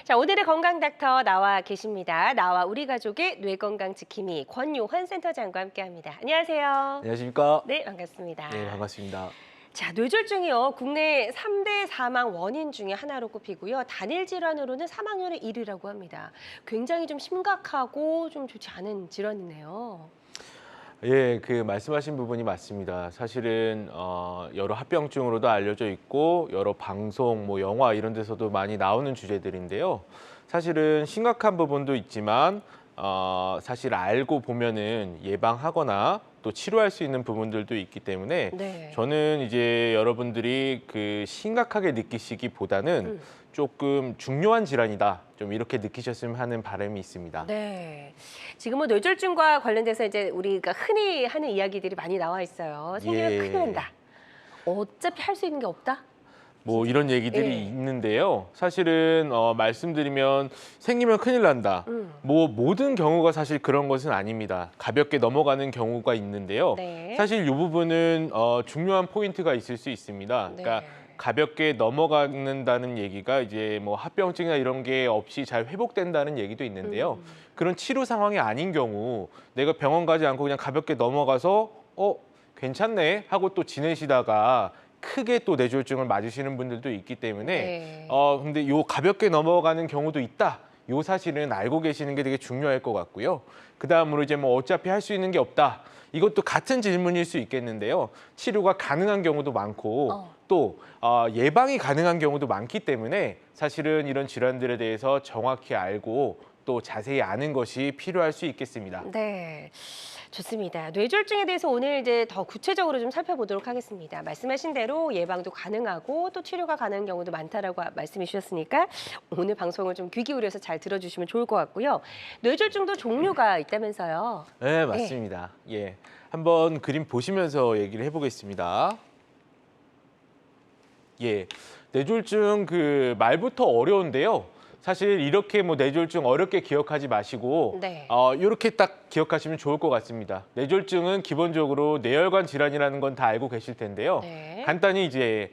자, 오늘의 건강 닥터 나와 계십니다. 나와 우리 가족의 뇌 건강 지킴이 권요한 센터장과 함께합니다. 안녕하세요. 안녕하십니까? 네, 반갑습니다. 네, 반갑습니다. 자, 뇌졸중이요. 국내 3대 사망 원인 중에 하나로 꼽히고요. 단일 질환으로는 사망률이 1위라고 합니다. 굉장히 좀 심각하고 좀 좋지 않은 질환이네요. 예, 그 말씀하신 부분이 맞습니다. 사실은 여러 합병증으로도 알려져 있고 여러 방송, 영화 이런 데서도 많이 나오는 주제들인데요. 사실은 심각한 부분도 있지만 사실 알고 보면은 예방하거나 또 치료할 수 있는 부분들도 있기 때문에 네. 저는 이제 여러분들이 그 심각하게 느끼시기보다는 조금 중요한 질환이다. 좀 이렇게 느끼셨으면 하는 바람이 있습니다. 네. 지금 뇌졸중과 관련돼서 이제 우리가 흔히 하는 이야기들이 많이 나와 있어요. 생기면 예. 큰일 난다. 어차피 할 수 있는 게 없다. 이런 얘기들이 예. 있는데요. 사실은 말씀드리면 생기면 큰일 난다. 모든 경우가 사실 그런 것은 아닙니다. 가볍게 넘어가는 경우가 있는데요. 네. 사실 이 부분은 중요한 포인트가 있을 수 있습니다. 그러니까 네. 가볍게 넘어가는다는 얘기가 이제 합병증이나 이런 게 없이 잘 회복된다는 얘기도 있는데요. 그런 치료 상황이 아닌 경우 내가 병원 가지 않고 그냥 가볍게 넘어가서 괜찮네 하고 또 지내시다가 크게 또 뇌졸중을 맞으시는 분들도 있기 때문에 네. 근데 요 가볍게 넘어가는 경우도 있다. 요 사실은 알고 계시는 게 되게 중요할 것 같고요. 그다음으로 이제 어차피 할 수 있는 게 없다. 이것도 같은 질문일 수 있겠는데요. 치료가 가능한 경우도 많고 또 예방이 가능한 경우도 많기 때문에 사실은 이런 질환들에 대해서 정확히 알고 또 자세히 아는 것이 필요할 수 있겠습니다. 네. 좋습니다. 뇌졸중에 대해서 오늘 이제 더 구체적으로 좀 살펴보도록 하겠습니다. 말씀하신 대로 예방도 가능하고 또 치료가 가능한 경우도 많다라고 말씀해 주셨으니까 오늘 방송을 좀 귀 기울여서 잘 들어주시면 좋을 것 같고요. 뇌졸중도 종류가 있다면서요. 네, 맞습니다. 예, 한번 그림 보시면서 얘기를 해보겠습니다. 예, 뇌졸중 그 말부터 어려운데요. 사실 이렇게 뇌졸중 어렵게 기억하지 마시고 네. 이렇게 딱 기억하시면 좋을 것 같습니다. 뇌졸중은 기본적으로 뇌혈관 질환이라는 건 다 알고 계실 텐데요. 네. 간단히 이제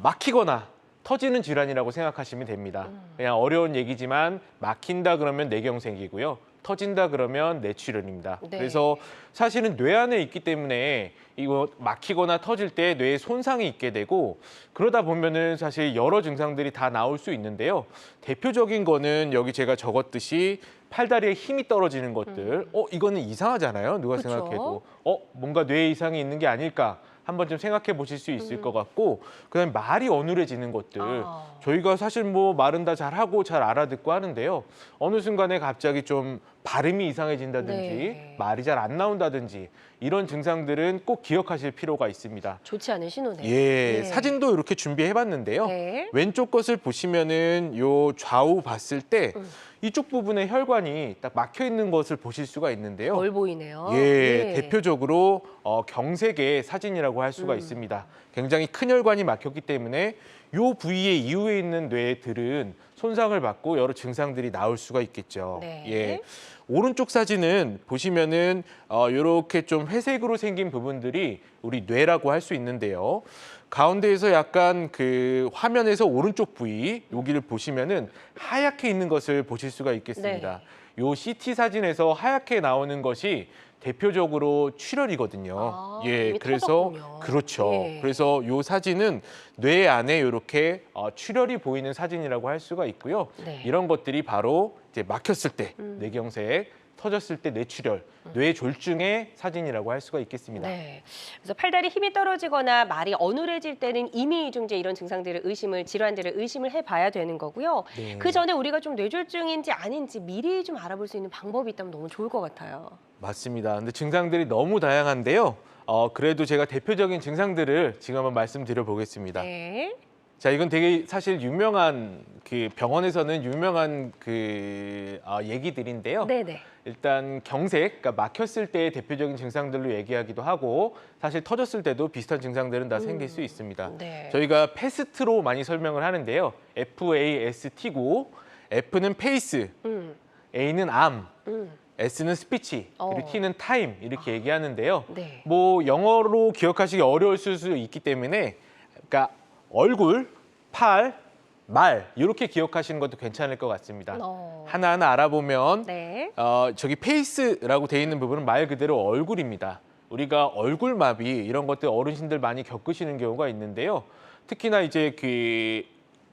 막히거나 터지는 질환이라고 생각하시면 됩니다. 그냥 어려운 얘기지만 막힌다 그러면 뇌경 생기고요. 터진다 그러면 뇌출혈입니다. 네. 그래서 사실은 뇌 안에 있기 때문에 이거 막히거나 터질 때 뇌에 손상이 있게 되고 그러다 보면은 사실 여러 증상들이 다 나올 수 있는데요. 대표적인 거는 여기 제가 적었듯이 팔다리에 힘이 떨어지는 것들. 이거는 이상하잖아요. 누가 그쵸? 생각해도. 뭔가 뇌에 이상이 있는 게 아닐까. 한번 좀 생각해 보실 수 있을 것 같고 그다음에 말이 어눌해지는 것들 저희가 사실 말은 다 잘하고 잘 알아듣고 하는데요. 어느 순간에 갑자기 좀 발음이 이상해진다든지 네. 말이 잘 안 나온다든지 이런 증상들은 꼭 기억하실 필요가 있습니다. 좋지 않은 신호네요. 예, 사진도 이렇게 준비해 봤는데요. 네. 왼쪽 것을 보시면은 요 좌우 봤을 때 이쪽 부분에 혈관이 딱 막혀 있는 것을 보실 수가 있는데요. 덜 보이네요. 예, 대표적으로 경색의 사진이라고 할 수가 있습니다. 굉장히 큰 혈관이 막혔기 때문에 이 부위의 이후에 있는 뇌들은 손상을 받고 여러 증상들이 나올 수가 있겠죠. 네. 예, 오른쪽 사진은 보시면은 이렇게 좀 회색으로 생긴 부분들이 우리 뇌라고 할 수 있는데요. 가운데에서 약간 그 화면에서 오른쪽 부위 여기를 보시면은 하얗게 있는 것을 보실 수가 있겠습니다. 요 CT 사진에서 하얗게 나오는 것이 대표적으로 출혈이거든요. 예, 이미 그래서 터졌군요. 그렇죠. 예. 그래서 요 사진은 뇌 안에 이렇게 출혈이 보이는 사진이라고 할 수가 있고요. 네. 이런 것들이 바로 이제 막혔을 때 뇌경색, 터졌을 때 뇌출혈, 뇌졸중의 사진이라고 할 수가 있겠습니다. 네. 그래서 팔다리 힘이 떨어지거나 말이 어눌해질 때는 이미 좀 이제 이런 증상들을 질환들을 의심을 해봐야 되는 거고요. 네. 그 전에 우리가 좀 뇌졸중인지 아닌지 미리 좀 알아볼 수 있는 방법이 있다면 너무 좋을 것 같아요. 맞습니다. 근데 증상들이 너무 다양한데요. 그래도 제가 대표적인 증상들을 지금 한번 말씀드려 보겠습니다. 네. 자, 이건 되게 사실 유명한 그 병원에서는 유명한 얘기들인데요. 네네. 일단 경색, 그러니까 막혔을 때의 대표적인 증상들로 얘기하기도 하고 사실 터졌을 때도 비슷한 증상들은 다 생길 수 있습니다. 네. 저희가 패스트로 많이 설명을 하는데요. FAST고 F는 페이스, A는 암, S는 스피치, 그리고 T는 타임 이렇게 얘기하는데요. 네. 영어로 기억하시기 어려울 수 있기 때문에 그러니까 얼굴, 팔, 말 이렇게 기억하시는 것도 괜찮을 것 같습니다. 어. 하나하나 알아보면 네. 저기 페이스라고 돼 있는 부분은 말 그대로 얼굴입니다. 우리가 얼굴마비 이런 것들 어르신들 많이 겪으시는 경우가 있는데요. 특히나 이제 그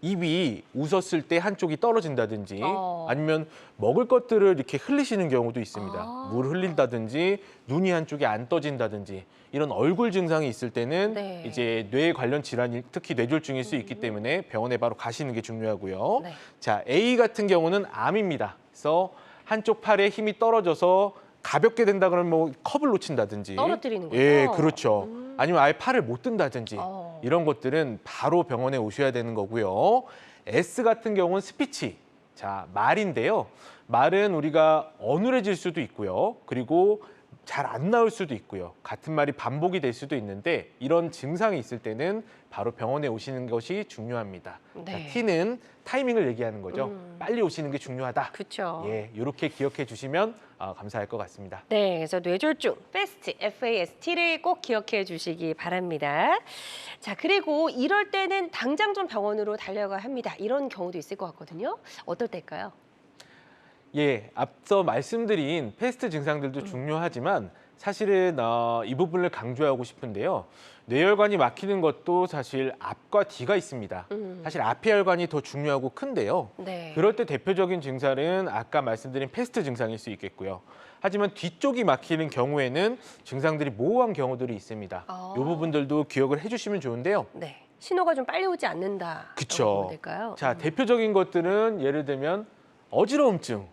입이 웃었을 때 한쪽이 떨어진다든지 아니면 먹을 것들을 이렇게 흘리시는 경우도 있습니다. 물 흘린다든지 눈이 한쪽이 안 떠진다든지 이런 얼굴 증상이 있을 때는 네. 이제 뇌 관련 질환이 특히 뇌졸중일 수 있기 때문에 병원에 바로 가시는 게 중요하고요. 네. 자, A 같은 경우는 암입니다. 그래서 한쪽 팔에 힘이 떨어져서 가볍게 된다 그러면 뭐 컵을 놓친다든지 떨어뜨리는 거죠? 예, 그렇죠. 아니면 아예 팔을 못 든다든지 어. 이런 것들은 바로 병원에 오셔야 되는 거고요. S 같은 경우는 스피치. 자, 말인데요. 말은 우리가 어눌해질 수도 있고요. 그리고 잘 안 나올 수도 있고요. 같은 말이 반복이 될 수도 있는데 이런 증상이 있을 때는 바로 병원에 오시는 것이 중요합니다. 네. 자, T는 타이밍을 얘기하는 거죠. 빨리 오시는 게 중요하다. 그렇죠. 예, 이렇게 기억해 주시면 감사할 것 같습니다. 네, 그래서 뇌졸중, FAST, FAST를 꼭 기억해 주시기 바랍니다. 자, 그리고 이럴 때는 당장 좀 병원으로 달려가야 합니다. 이런 경우도 있을 것 같거든요. 어떨 때일까요? 예, 앞서 말씀드린 패스트 증상들도 중요하지만 사실은 이 부분을 강조하고 싶은데요. 뇌혈관이 막히는 것도 사실 앞과 뒤가 있습니다. 사실 앞의 혈관이 더 중요하고 큰데요. 네. 그럴 때 대표적인 증상은 아까 말씀드린 패스트 증상일 수 있겠고요. 하지만 뒤쪽이 막히는 경우에는 증상들이 모호한 경우들이 있습니다. 이 부분들도 기억을 해주시면 좋은데요. 네. 신호가 좀 빨리 오지 않는다. 그쵸. 보면 될까요? 자, 대표적인 것들은 예를 들면 어지러움증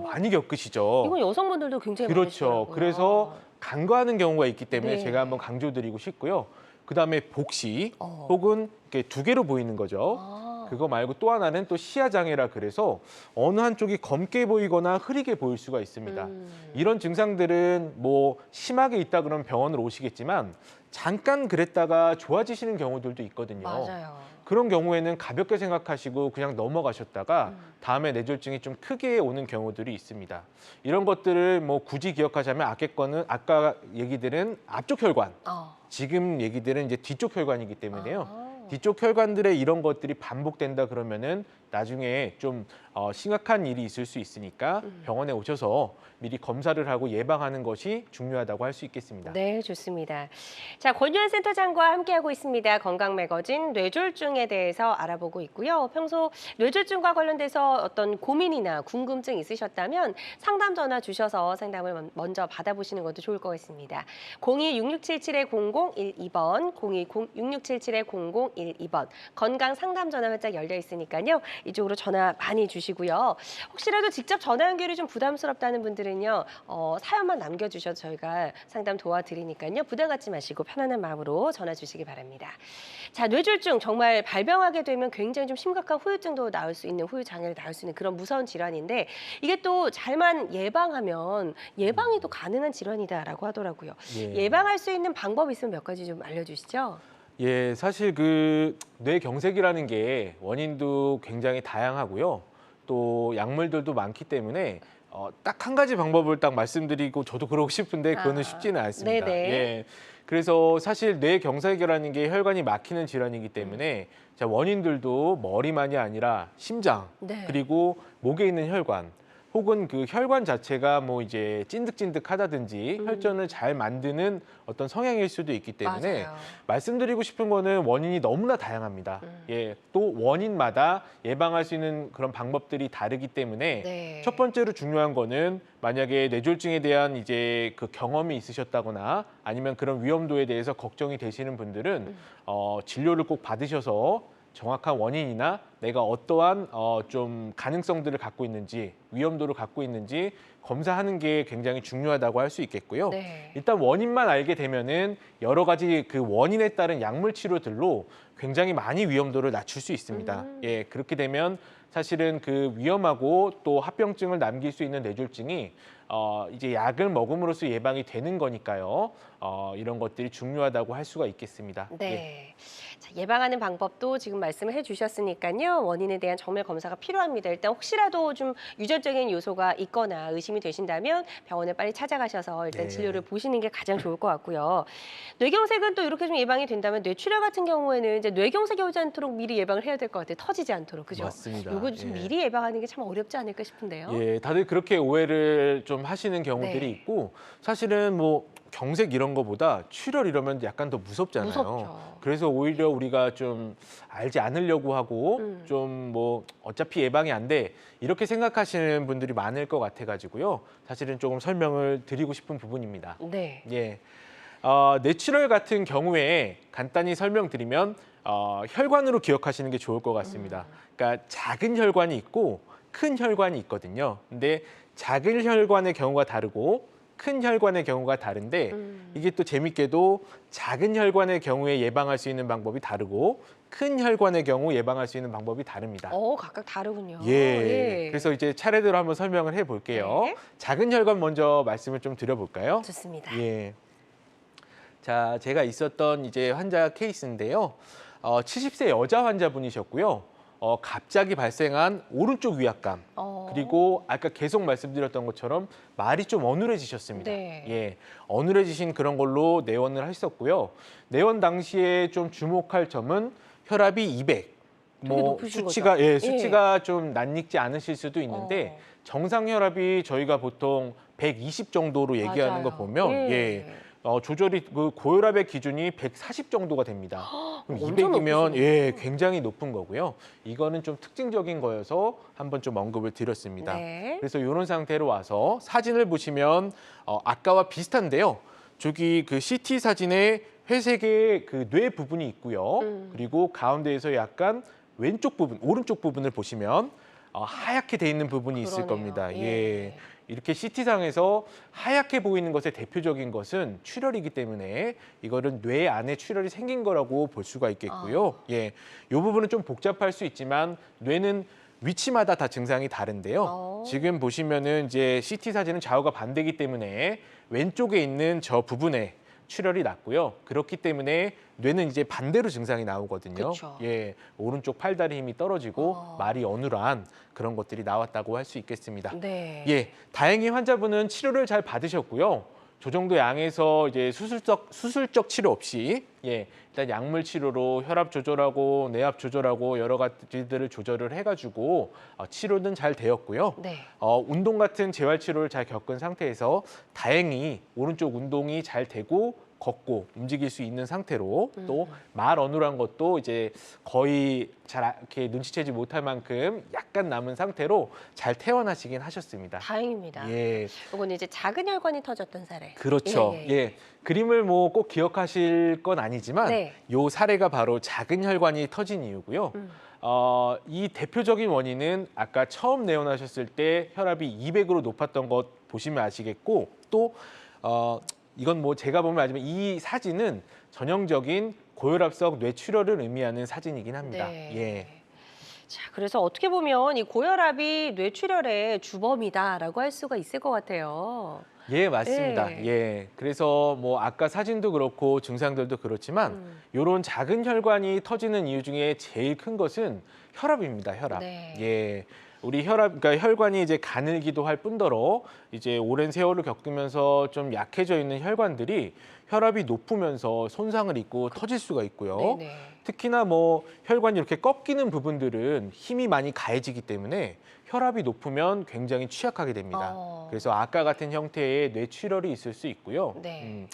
많이 겪으시죠. 이건 여성분들도 굉장히 그렇죠. 많으시더라고요. 그래서 간과하는 경우가 있기 때문에 네. 제가 한번 강조드리고 싶고요. 그다음에 복시 어. 혹은 이렇게 두 개로 보이는 거죠. 그거 말고 또 하나는 또 시야 장애라 그래서 어느 한쪽이 검게 보이거나 흐리게 보일 수가 있습니다. 이런 증상들은 뭐 심하게 있다 그러면 병원을 오시겠지만 잠깐 그랬다가 좋아지시는 경우들도 있거든요. 맞아요. 그런 경우에는 가볍게 생각하시고 그냥 넘어가셨다가 다음에 뇌졸중이 좀 크게 오는 경우들이 있습니다. 이런 것들을 뭐 굳이 기억하자면 아까 얘기들은 앞쪽 혈관, 지금 얘기들은 이제 뒤쪽 혈관이기 때문에요. 뒤쪽 혈관들의 이런 것들이 반복된다 그러면은 나중에 좀 심각한 일이 있을 수 있으니까 병원에 오셔서 미리 검사를 하고 예방하는 것이 중요하다고 할 수 있겠습니다. 네, 좋습니다. 자, 권유한 센터장과 함께하고 있습니다. 건강 매거진 뇌졸중에 대해서 알아보고 있고요. 평소 뇌졸중과 관련돼서 어떤 고민이나 궁금증 있으셨다면 상담 전화 주셔서 상담을 먼저 받아보시는 것도 좋을 것 같습니다. 02-6677-0012번, 02-6677-0012번 건강 상담 전화 활짝 열려 있으니까요. 이쪽으로 전화 많이 주시고요. 혹시라도 직접 전화 연결이 좀 부담스럽다는 분들은요. 사연만 남겨주셔도 저희가 상담 도와드리니까요. 부담 갖지 마시고 편안한 마음으로 전화 주시기 바랍니다. 자, 뇌졸중 정말 발병하게 되면 굉장히 좀 심각한 후유증도 나올 수 있는, 후유 장애를 낳을 수 있는 그런 무서운 질환인데 이게 또 잘만 예방하면 예방이 또 가능한 질환이다라고 하더라고요. 예. 예방할 수 있는 방법이 있으면 몇 가지 좀 알려주시죠. 예, 사실 그 뇌경색이라는 게 원인도 굉장히 다양하고요. 또 약물들도 많기 때문에 딱 한 가지 방법을 딱 말씀드리고 저도 그러고 싶은데 그거는 쉽지는 않습니다. 네네. 예. 그래서 사실 뇌경색이라는 게 혈관이 막히는 질환이기 때문에 자, 원인들도 머리만이 아니라 심장, 네. 그리고 목에 있는 혈관, 혹은 그 혈관 자체가 뭐 이제 찐득찐득하다든지 혈전을 잘 만드는 어떤 성향일 수도 있기 때문에 맞아요. 말씀드리고 싶은 거는 원인이 너무나 다양합니다. 예, 또 원인마다 예방할 수 있는 그런 방법들이 다르기 때문에 네. 첫 번째로 중요한 거는 만약에 뇌졸중에 대한 이제 그 경험이 있으셨다거나 아니면 그런 위험도에 대해서 걱정이 되시는 분들은 진료를 꼭 받으셔서 정확한 원인이나 내가 어떠한 좀 가능성들을 갖고 있는지, 위험도를 갖고 있는지 검사하는 게 굉장히 중요하다고 할 수 있겠고요. 네. 일단 원인만 알게 되면은 여러 가지 그 원인에 따른 약물 치료들로 굉장히 많이 위험도를 낮출 수 있습니다. 예, 그렇게 되면 사실은 그 위험하고 또 합병증을 남길 수 있는 뇌졸중이 이제 약을 먹음으로써 예방이 되는 거니까요. 이런 것들이 중요하다고 할 수가 있겠습니다. 예. 네. 자, 예방하는 방법도 지금 말씀을 해주셨으니까요. 원인에 대한 정밀 검사가 필요합니다. 일단 혹시라도 좀 유전적인 요소가 있거나 의심이 되신다면 병원에 빨리 찾아가셔서 일단 네. 진료를 보시는 게 가장 좋을 것 같고요. 뇌경색은 또 이렇게 좀 예방이 된다면 뇌출혈 같은 경우에는 이제 뇌경색이 오지 않도록 미리 예방을 해야 될 것 같아요. 터지지 않도록. 그죠? 맞습니다. 이거 좀 예. 미리 예방하는 게 참 어렵지 않을까 싶은데요. 예, 다들 그렇게 오해를 좀 하시는 경우들이 네. 있고 사실은 뭐 경색 이런 거보다 출혈 이러면 약간 더 무섭잖아요. 무섭죠. 그래서 오히려 우리가 좀 알지 않으려고 하고 음. 좀 뭐 어차피 예방이 안 돼 이렇게 생각하시는 분들이 많을 것 같아가지고요. 사실은 조금 설명을 드리고 싶은 부분입니다. 네. 예, 뇌출혈 같은 경우에 간단히 설명드리면 혈관으로 기억하시는 게 좋을 것 같습니다. 그러니까 작은 혈관이 있고 큰 혈관이 있거든요. 근데 작은 혈관의 경우가 다르고 큰 혈관의 경우가 다른데 이게 또 재밌게도 작은 혈관의 경우에 예방할 수 있는 방법이 다르고 큰 혈관의 경우 예방할 수 있는 방법이 다릅니다. 각각 다르군요. 예. 그래서 이제 차례대로 한번 설명을 해볼게요. 네. 작은 혈관 먼저 말씀을 좀 드려볼까요? 좋습니다. 예. 자, 제가 있었던 이제 환자 케이스인데요. 70세 여자 환자분이셨고요. 갑자기 발생한 오른쪽 위압감. 그리고 아까 계속 말씀드렸던 것처럼 말이 좀 어눌해지셨습니다. 네. 예, 어눌해지신 그런 걸로 내원을 하셨고요. 내원 당시에 좀 주목할 점은 혈압이 200. 되게 높으신 수치가 거죠? 예, 수치가 좀 낯익지 않으실 수도 있는데 정상 혈압이 저희가 보통 120 정도로 얘기하는 맞아요. 거 보면 조절이 그 고혈압의 기준이 140 정도가 됩니다. 그럼 엄청 200이면 높으시네요. 굉장히 높은 거고요. 이거는 좀 특징적인 거여서 한번 좀 언급을 드렸습니다. 네. 그래서 이런 상태로 와서 사진을 보시면 아까와 비슷한데요. 저기 그 CT 사진에 회색의 그 뇌 부분이 있고요. 그리고 가운데에서 약간 왼쪽 부분, 오른쪽 부분을 보시면 하얗게 돼 있는 부분이 있을 그러네요. 겁니다. 예. 이렇게 CT상에서 하얗게 보이는 것의 대표적인 것은 출혈이기 때문에 이거는 뇌 안에 출혈이 생긴 거라고 볼 수가 있겠고요. 이 부분은 좀 복잡할 수 있지만 뇌는 위치마다 다 증상이 다른데요. 지금 보시면은 이제 CT 사진은 좌우가 반대이기 때문에 왼쪽에 있는 저 부분에 출혈이 났고요. 그렇기 때문에 뇌는 이제 반대로 증상이 나오거든요. 그쵸. 예, 오른쪽 팔다리 힘이 떨어지고 말이 어눌한 그런 것들이 나왔다고 할 수 있겠습니다. 네. 예, 다행히 환자분은 치료를 잘 받으셨고요. 저 정도 양에서 이제 수술적 치료 없이 일단 약물 치료로 혈압 조절하고 뇌압 조절하고 여러 가지들을 조절을 해가지고 치료는 잘 되었고요. 네. 운동 같은 재활 치료를 잘 겪은 상태에서 다행히 오른쪽 운동이 잘 되고 걷고 움직일 수 있는 상태로 또 말 어눌한 것도 이제 거의 잘 이렇게 눈치채지 못할 만큼 약간 남은 상태로 잘 퇴원하시긴 하셨습니다. 다행입니다. 예, 이건 이제 작은 혈관이 터졌던 사례. 그렇죠. 예, 그림을 뭐 꼭 기억하실 건 아니지만 네. 요 사례가 바로 작은 혈관이 터진 이유고요. 이 대표적인 원인은 아까 처음 내원하셨을 때 혈압이 200으로 높았던 것 보시면 아시겠고 또 이건 뭐 제가 보면 알지만 이 사진은 전형적인 고혈압성 뇌출혈을 의미하는 사진이긴 합니다. 네. 예. 자, 그래서 어떻게 보면 이 고혈압이 뇌출혈의 주범이다라고 할 수가 있을 것 같아요. 예, 맞습니다. 네. 예. 그래서 뭐 아까 사진도 그렇고 증상들도 그렇지만 이런 작은 혈관이 터지는 이유 중에 제일 큰 것은 혈압입니다. 혈압. 네. 예. 우리 혈압, 그러니까 혈관이 이제 가늘기도 할 뿐더러 이제 오랜 세월을 겪으면서 좀 약해져 있는 혈관들이 혈압이 높으면서 손상을 입고 터질 수가 있고요. 네네. 특히나 뭐 혈관이 이렇게 꺾이는 부분들은 힘이 많이 가해지기 때문에 혈압이 높으면 굉장히 취약하게 됩니다. 그래서 아까 같은 형태의 뇌출혈이 있을 수 있고요. 네.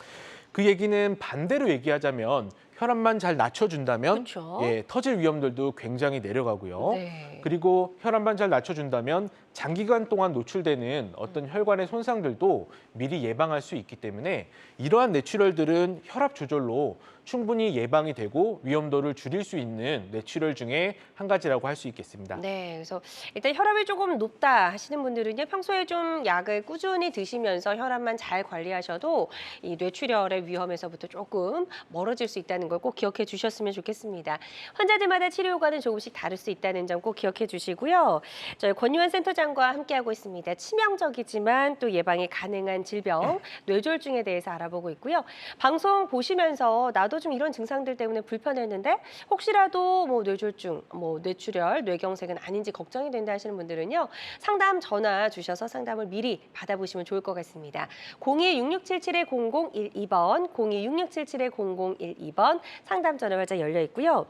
그 얘기는 반대로 얘기하자면 혈압만 잘 낮춰준다면 그쵸. 터질 위험들도 굉장히 내려가고요. 네. 그리고 혈압만 잘 낮춰준다면 장기간 동안 노출되는 어떤 혈관의 손상들도 미리 예방할 수 있기 때문에 이러한 뇌출혈들은 혈압 조절로 충분히 예방이 되고 위험도를 줄일 수 있는 뇌출혈 중에 한 가지라고 할 수 있겠습니다. 네, 그래서 일단 혈압이 조금 높다 하시는 분들은요, 평소에 좀 약을 꾸준히 드시면서 혈압만 잘 관리하셔도 이 뇌출혈의 위험에서부터 조금 멀어질 수 있다는 걸 꼭 기억해 주셨으면 좋겠습니다. 환자들마다 치료 효과는 조금씩 다를 수 있다는 점 꼭 기억해 주시고요. 저희 권유한 센터장과 함께하고 있습니다. 치명적이지만 또 예방이 가능한 질병, 뇌졸중에 대해서 알아보고 있고요. 방송 보시면서 나도 좀 이런 증상들 때문에 불편했는데 혹시라도 뭐 뇌졸중, 뭐 뇌출혈, 뇌경색은 아닌지 걱정이 된다 하시는 분들은요. 상담 전화 주셔서 상담을 미리 받아보시면 좋을 것 같습니다. 02-6677-0012번, 02-6677-0012번 상담 전화 활짝 열려 있고요.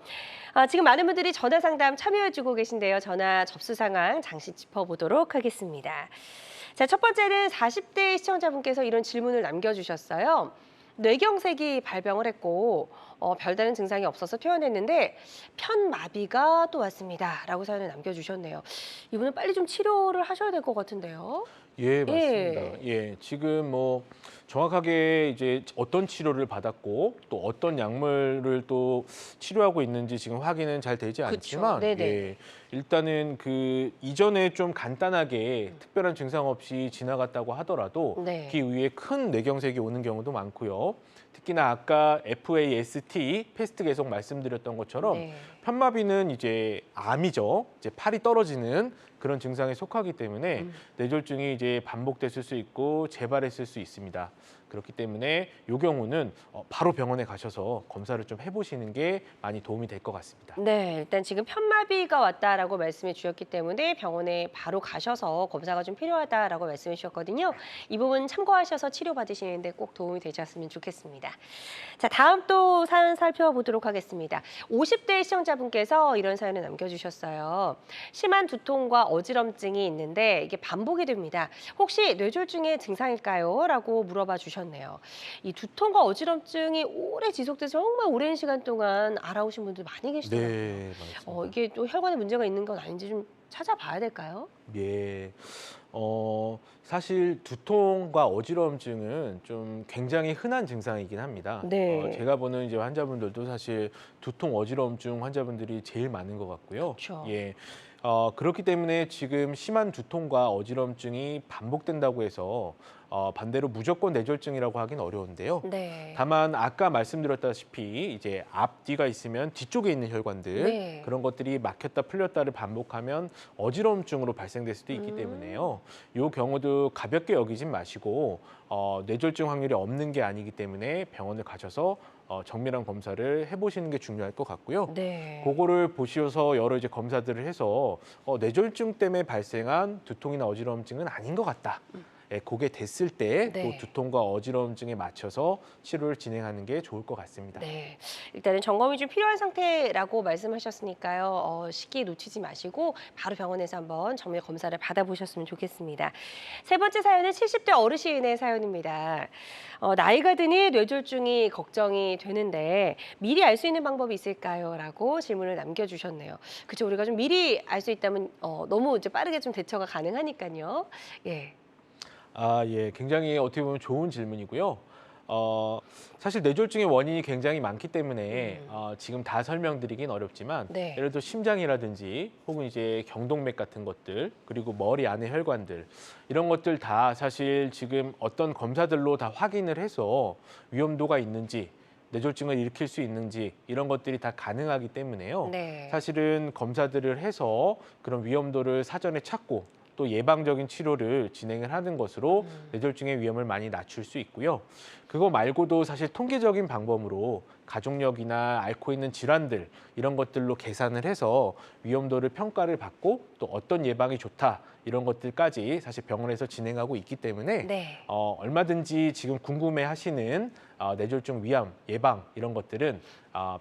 지금 많은 분들이 전화 상담 참여해주고 계신데요. 전화 접수 상황 잠시 짚어보도록 하겠습니다. 자, 첫 번째는 40대 시청자분께서 이런 질문을 남겨주셨어요. 뇌경색이 발병을 했고 별다른 증상이 없어서 퇴원했는데 편마비가 또 왔습니다. 라고 사연을 남겨주셨네요. 이분은 빨리 좀 치료를 하셔야 될 것 같은데요. 예, 맞습니다. 예, 지금 뭐 정확하게 이제 어떤 치료를 받았고 또 어떤 약물을 또 치료하고 있는지 지금 확인은 잘 되지 않지만 네네. 예, 일단은 그 이전에 좀 간단하게 특별한 증상 없이 지나갔다고 하더라도 네. 그 이후에 큰 뇌경색이 오는 경우도 많고요. 특히나 아까 FAST 패스트 계속 말씀드렸던 것처럼 네. 편마비는 이제 암이죠. 이제 팔이 떨어지는 그런 증상에 속하기 때문에 뇌졸중이 이제 반복됐을 수 있고 재발했을 수 있습니다. 그렇기 때문에 이 경우는 바로 병원에 가셔서 검사를 좀 해보시는 게 많이 도움이 될 것 같습니다. 네, 일단 지금 편마비가 왔다라고 말씀해 주셨기 때문에 병원에 바로 가셔서 검사가 좀 필요하다라고 말씀해 주셨거든요. 이 부분 참고하셔서 치료받으시는데 꼭 도움이 되셨으면 좋겠습니다. 자, 다음 또 사연 살펴보도록 하겠습니다. 50대 시청자분께서 이런 사연을 남겨주셨어요. 심한 두통과 어지럼증이 있는데 이게 반복이 됩니다. 혹시 뇌졸중의 증상일까요? 라고 물어봐 주셨네요. 이 두통과 어지럼증이 오래 지속돼서 정말 오랜 시간 동안 알아오신 분들 많이 계시더라고요. 네, 맞습니다. 이게 또 혈관에 문제가 있는 건 아닌지 좀 찾아봐야 될까요? 예. 사실 두통과 어지러움증은 좀 굉장히 흔한 증상이긴 합니다. 네. 제가 보는 이제 환자분들도 사실 두통, 어지러움증 환자분들이 제일 많은 것 같고요. 그렇죠. 예. 그렇기 때문에 지금 심한 두통과 어지러움증이 반복된다고 해서 반대로 무조건 뇌졸중이라고 하긴 어려운데요. 네. 다만 아까 말씀드렸다시피 이제 앞뒤가 있으면 뒤쪽에 있는 혈관들 네. 그런 것들이 막혔다 풀렸다를 반복하면 어지러움증으로 발생될 수도 있기 때문에요. 이 경우도 가볍게 여기진 마시고 뇌졸중 확률이 없는 게 아니기 때문에 병원을 가셔서 정밀한 검사를 해보시는 게 중요할 것 같고요. 네. 그거를 보셔서 여러 이제 검사들을 해서 뇌졸중 때문에 발생한 두통이나 어지러움증은 아닌 것 같다. 예, 그게 됐을 때 또 네. 두통과 어지러움증에 맞춰서 치료를 진행하는 게 좋을 것 같습니다. 네, 일단은 점검이 좀 필요한 상태라고 말씀하셨으니까요. 시기 놓치지 마시고 바로 병원에서 한번 정밀 검사를 받아보셨으면 좋겠습니다. 세 번째 사연은 70대 어르신의 사연입니다. 나이가 드니 뇌졸중이 걱정이 되는데 미리 알 수 있는 방법이 있을까요? 라고 질문을 남겨주셨네요. 그렇죠, 우리가 좀 미리 알 수 있다면 너무 이제 빠르게 좀 대처가 가능하니까요. 예. 예, 굉장히 어떻게 보면 좋은 질문이고요. 사실 뇌졸중의 원인이 굉장히 많기 때문에 지금 다 설명드리긴 어렵지만 네. 예를 들어 심장이라든지 혹은 이제 경동맥 같은 것들 그리고 머리 안의 혈관들 이런 것들 다 사실 지금 어떤 검사들로 다 확인을 해서 위험도가 있는지 뇌졸중을 일으킬 수 있는지 이런 것들이 다 가능하기 때문에요. 네. 사실은 검사들을 해서 그런 위험도를 사전에 찾고 또 예방적인 치료를 진행을 하는 것으로 뇌졸중의 위험을 많이 낮출 수 있고요. 그거 말고도 사실 통계적인 방법으로 가족력이나 앓고 있는 질환들 이런 것들로 계산을 해서 위험도를 평가를 받고 또 어떤 예방이 좋다 이런 것들까지 사실 병원에서 진행하고 있기 때문에 네. 얼마든지 지금 궁금해하시는 뇌졸중 위험 예방 이런 것들은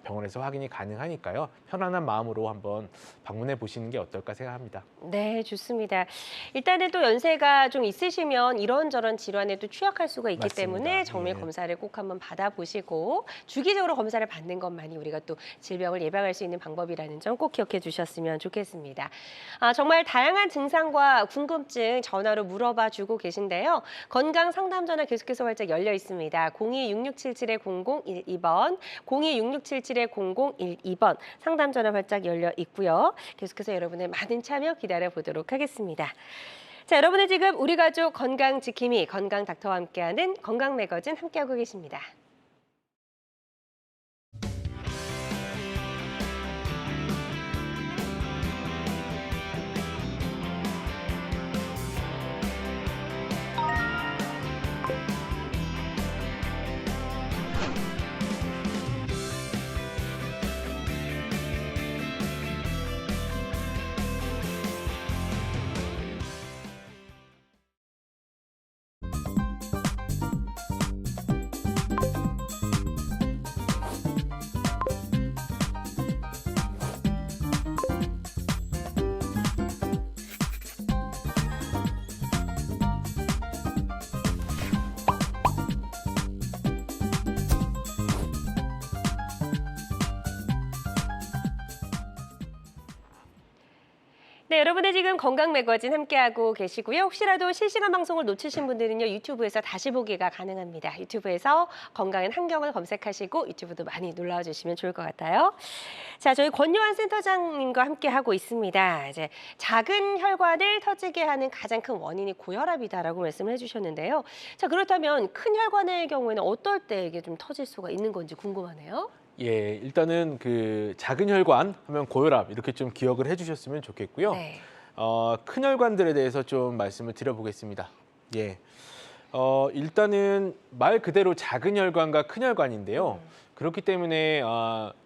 병원에서 확인이 가능하니까요. 편안한 마음으로 한번 방문해 보시는 게 어떨까 생각합니다. 네, 좋습니다. 일단은 또 연세가 좀 있으시면 이런저런 질환에 또 취약할 수가 있기 맞습니다. 때문에 정밀 예. 검사를 꼭 한번 받아보시고 주기적으로 검사를 받는 것만이 우리가 또 질병을 예방할 수 있는 방법이라는 점 꼭 기억해 주셨으면 좋겠습니다. 정말 다양한 증상과 궁금증 전화로 물어봐 주고 계신데요. 건강 상담 전화 계속해서 활짝 열려 있습니다. 02-6677-0012번, 02-6677-0012번 상담 전화 활짝 열려 있고요. 계속해서 여러분의 많은 참여 기다려 보도록 하겠습니다. 자, 여러분은 지금 우리 가족 건강 지킴이 건강 닥터와 함께하는 건강 매거진 함께하고 계십니다. 네, 여러분의 지금 건강 매거진 함께하고 계시고요. 혹시라도 실시간 방송을 놓치신 분들은요, 유튜브에서 다시 보기가 가능합니다. 유튜브에서 건강은 한경을 검색하시고 유튜브도 많이 놀러와 주시면 좋을 것 같아요. 자, 저희 권요한 센터장님과 함께하고 있습니다. 이제 작은 혈관을 터지게 하는 가장 큰 원인이 고혈압이다라고 말씀을 해주셨는데요. 자, 그렇다면 큰 혈관의 경우에는 어떨 때 이게 좀 터질 수가 있는 건지 궁금하네요. 예, 일단은 그 작은 혈관 하면 고혈압 이렇게 좀 기억을 해주셨으면 좋겠고요. 네. 큰 혈관들에 대해서 좀 말씀을 드려보겠습니다. 예, 일단은 말 그대로 작은 혈관과 큰 혈관인데요. 그렇기 때문에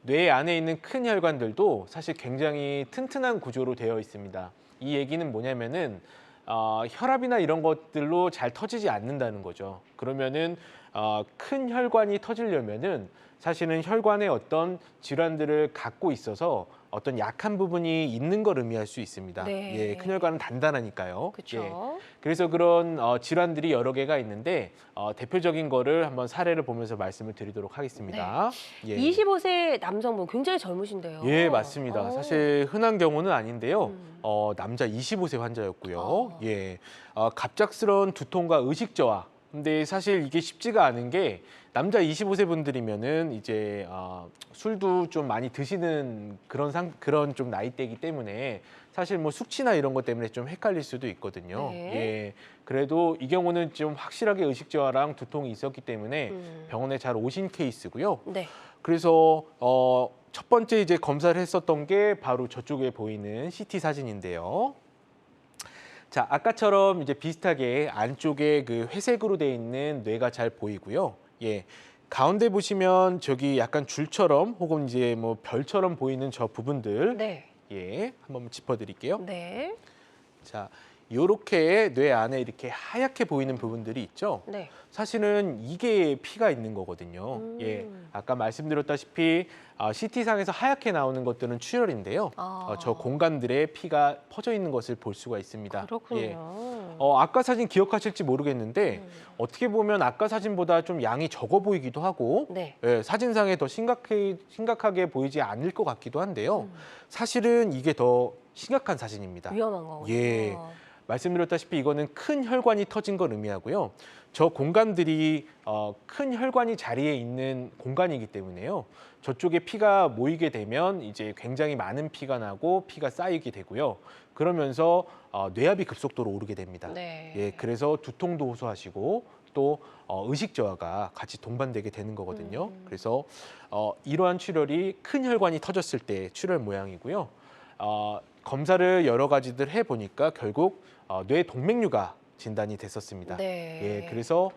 뇌 안에 있는 큰 혈관들도 사실 굉장히 튼튼한 구조로 되어 있습니다. 이 얘기는 뭐냐면은 혈압이나 이런 것들로 잘 터지지 않는다는 거죠. 그러면은 큰 혈관이 터지려면은 사실은 혈관에 어떤 질환들을 갖고 있어서 어떤 약한 부분이 있는 걸 의미할 수 있습니다. 네. 예, 큰 혈관은 단단하니까요. 그렇죠. 예, 그래서 그런 질환들이 여러 개가 있는데 대표적인 거를 한번 사례를 보면서 말씀을 드리도록 하겠습니다. 예. 25세 남성분 굉장히 젊으신데요. 예, 맞습니다. 사실 흔한 경우는 아닌데요. 음. 남자 25세 환자였고요. 아. 예, 갑작스러운 두통과 의식 저하. 근데 사실 이게 쉽지가 않은 게 남자 25세 분들이면은 이제 술도 좀 많이 드시는 그런 좀 나이대이기 때문에 사실 뭐 숙취나 이런 것 때문에 좀 헷갈릴 수도 있거든요. 네. 예, 그래도 이 경우는 좀 확실하게 의식 저하랑 두통이 있었기 때문에 병원에 잘 오신 케이스고요. 네. 그래서 첫 번째 이제 검사를 했었던 게 바로 저쪽에 보이는 CT 사진인데요. 자, 아까처럼 이제 비슷하게 안쪽에 그 회색으로 돼 있는 뇌가 잘 보이고요. 예. 가운데 보시면 저기 약간 줄처럼 혹은 이제 뭐 별처럼 보이는 저 부분들. 네. 예. 한번 짚어 드릴게요. 네. 자, 요렇게 뇌 안에 이렇게 하얗게 보이는 부분들이 있죠. 네. 사실은 이게 피가 있는 거거든요. 예, 아까 말씀드렸다시피 CT상에서 하얗게 나오는 것들은 출혈인데요. 저 공간들에 피가 퍼져 있는 것을 볼 수가 있습니다. 그렇군요. 예. 아까 사진 기억하실지 모르겠는데 어떻게 보면 아까 사진보다 좀 양이 적어 보이기도 하고 네. 예, 사진상에 더 심각하게 보이지 않을 것 같기도 한데요. 사실은 이게 더 심각한 사진입니다. 위험한 거군요. 예. 말씀드렸다시피 이거는 큰 혈관이 터진 걸 의미하고요. 저 공간들이 큰 혈관이 자리에 있는 공간이기 때문에요. 저쪽에 피가 모이게 되면 이제 굉장히 많은 피가 나고 피가 쌓이게 되고요. 그러면서 뇌압이 급속도로 오르게 됩니다. 네. 예, 그래서 두통도 호소하시고 또 의식 저하가 같이 동반되게 되는 거거든요. 그래서 이러한 출혈이 큰 혈관이 터졌을 때 출혈 모양이고요. 검사를 여러 가지들 해보니까 결국 뇌 동맥류가 진단이 됐었습니다. 네. 예, 그래서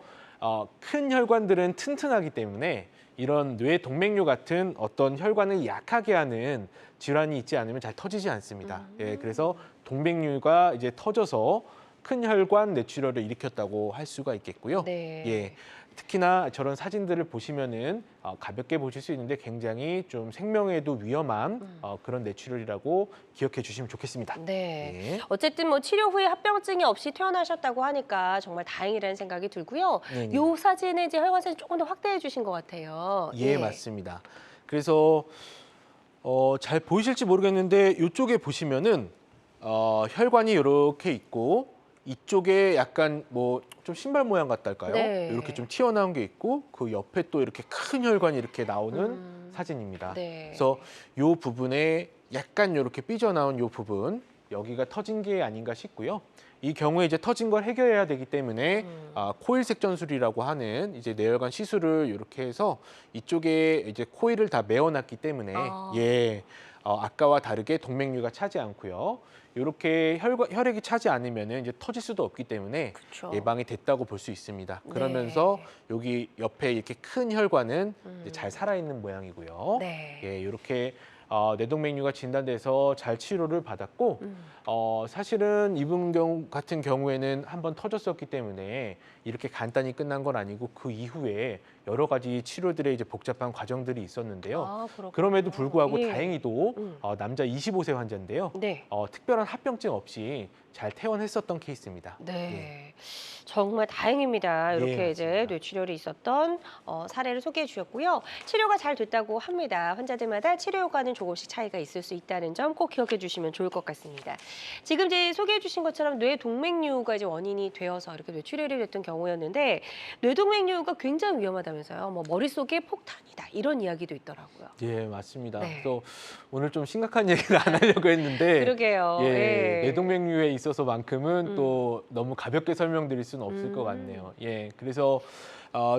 큰 혈관들은 튼튼하기 때문에 이런 뇌 동맥류 같은 어떤 혈관을 약하게 하는 질환이 있지 않으면 잘 터지지 않습니다. 예, 그래서 동맥류가 이제 터져서 큰 혈관 뇌출혈을 일으켰다고 할 수가 있겠고요. 네. 예, 특히나 저런 사진들을 보시면은 가볍게 보실 수 있는데 굉장히 좀 생명에도 위험한 그런 뇌출혈이라고 기억해 주시면 좋겠습니다. 네. 예. 어쨌든 뭐 치료 후에 합병증이 없이 퇴원하셨다고 하니까 정말 다행이라는 생각이 들고요. 네네. 요 사진은 이제 혈관 사진 조금 더 확대해 주신 것 같아요. 예, 맞습니다. 그래서 잘 보이실지 모르겠는데 이쪽에 보시면은 혈관이 이렇게 있고 이쪽에 약간 뭐 좀 신발 모양 같달까요? 네. 이렇게 좀 튀어나온 게 있고 그 옆에 또 이렇게 큰 혈관이 이렇게 나오는 사진입니다. 네. 그래서 이 부분에 약간 이렇게 삐져나온 이 부분 여기가 터진 게 아닌가 싶고요. 이 경우에 이제 터진 걸 해결해야 되기 때문에 코일 색전술이라고 하는 이제 뇌혈관 시술을 이렇게 해서 이쪽에 이제 코일을 다 메어놨기 때문에 아까와 다르게 동맥류가 차지 않고요. 이렇게 혈액이 차지 않으면은 이제 터질 수도 없기 때문에 그쵸. 예방이 됐다고 볼 수 있습니다. 그러면서 여기 옆에 이렇게 큰 혈관은 이제 잘 살아있는 모양이고요. 네. 예, 이렇게 뇌동맥류가 진단돼서 잘 치료를 받았고 사실은 이분 같은 경우에는 한번 터졌었기 때문에 이렇게 간단히 끝난 건 아니고 그 이후에 여러 가지 치료들의 이제 복잡한 과정들이 있었는데요. 그렇군요. 그럼에도 불구하고 예. 다행히도 남자 25세 환자인데요. 네. 특별한 합병증 없이 잘 퇴원했었던 케이스입니다. 네. 정말 다행입니다. 이렇게 예, 이제 맞습니다. 뇌출혈이 있었던 사례를 소개해 주셨고요. 치료가 잘 됐다고 합니다. 환자들마다 치료 효과는 조금씩 차이가 있을 수 있다는 점 꼭 기억해 주시면 좋을 것 같습니다. 지금 이제 소개해 주신 것처럼 뇌동맥류가 이제 원인이 되어서 이렇게 뇌출혈이 됐던 경우였는데 뇌동맥류가 굉장히 위험하다면서요. 뭐 머릿속에 폭탄이다 이런 이야기도 있더라고요. 예, 맞습니다. 네. 그래서 오늘 좀 심각한 얘기를 안 하려고 했는데 그러게요. 예, 뇌동맥류에 있어서만큼은 또 너무 가볍게 설명드릴 수는 없을 것 음. 같네요. 예, 그래서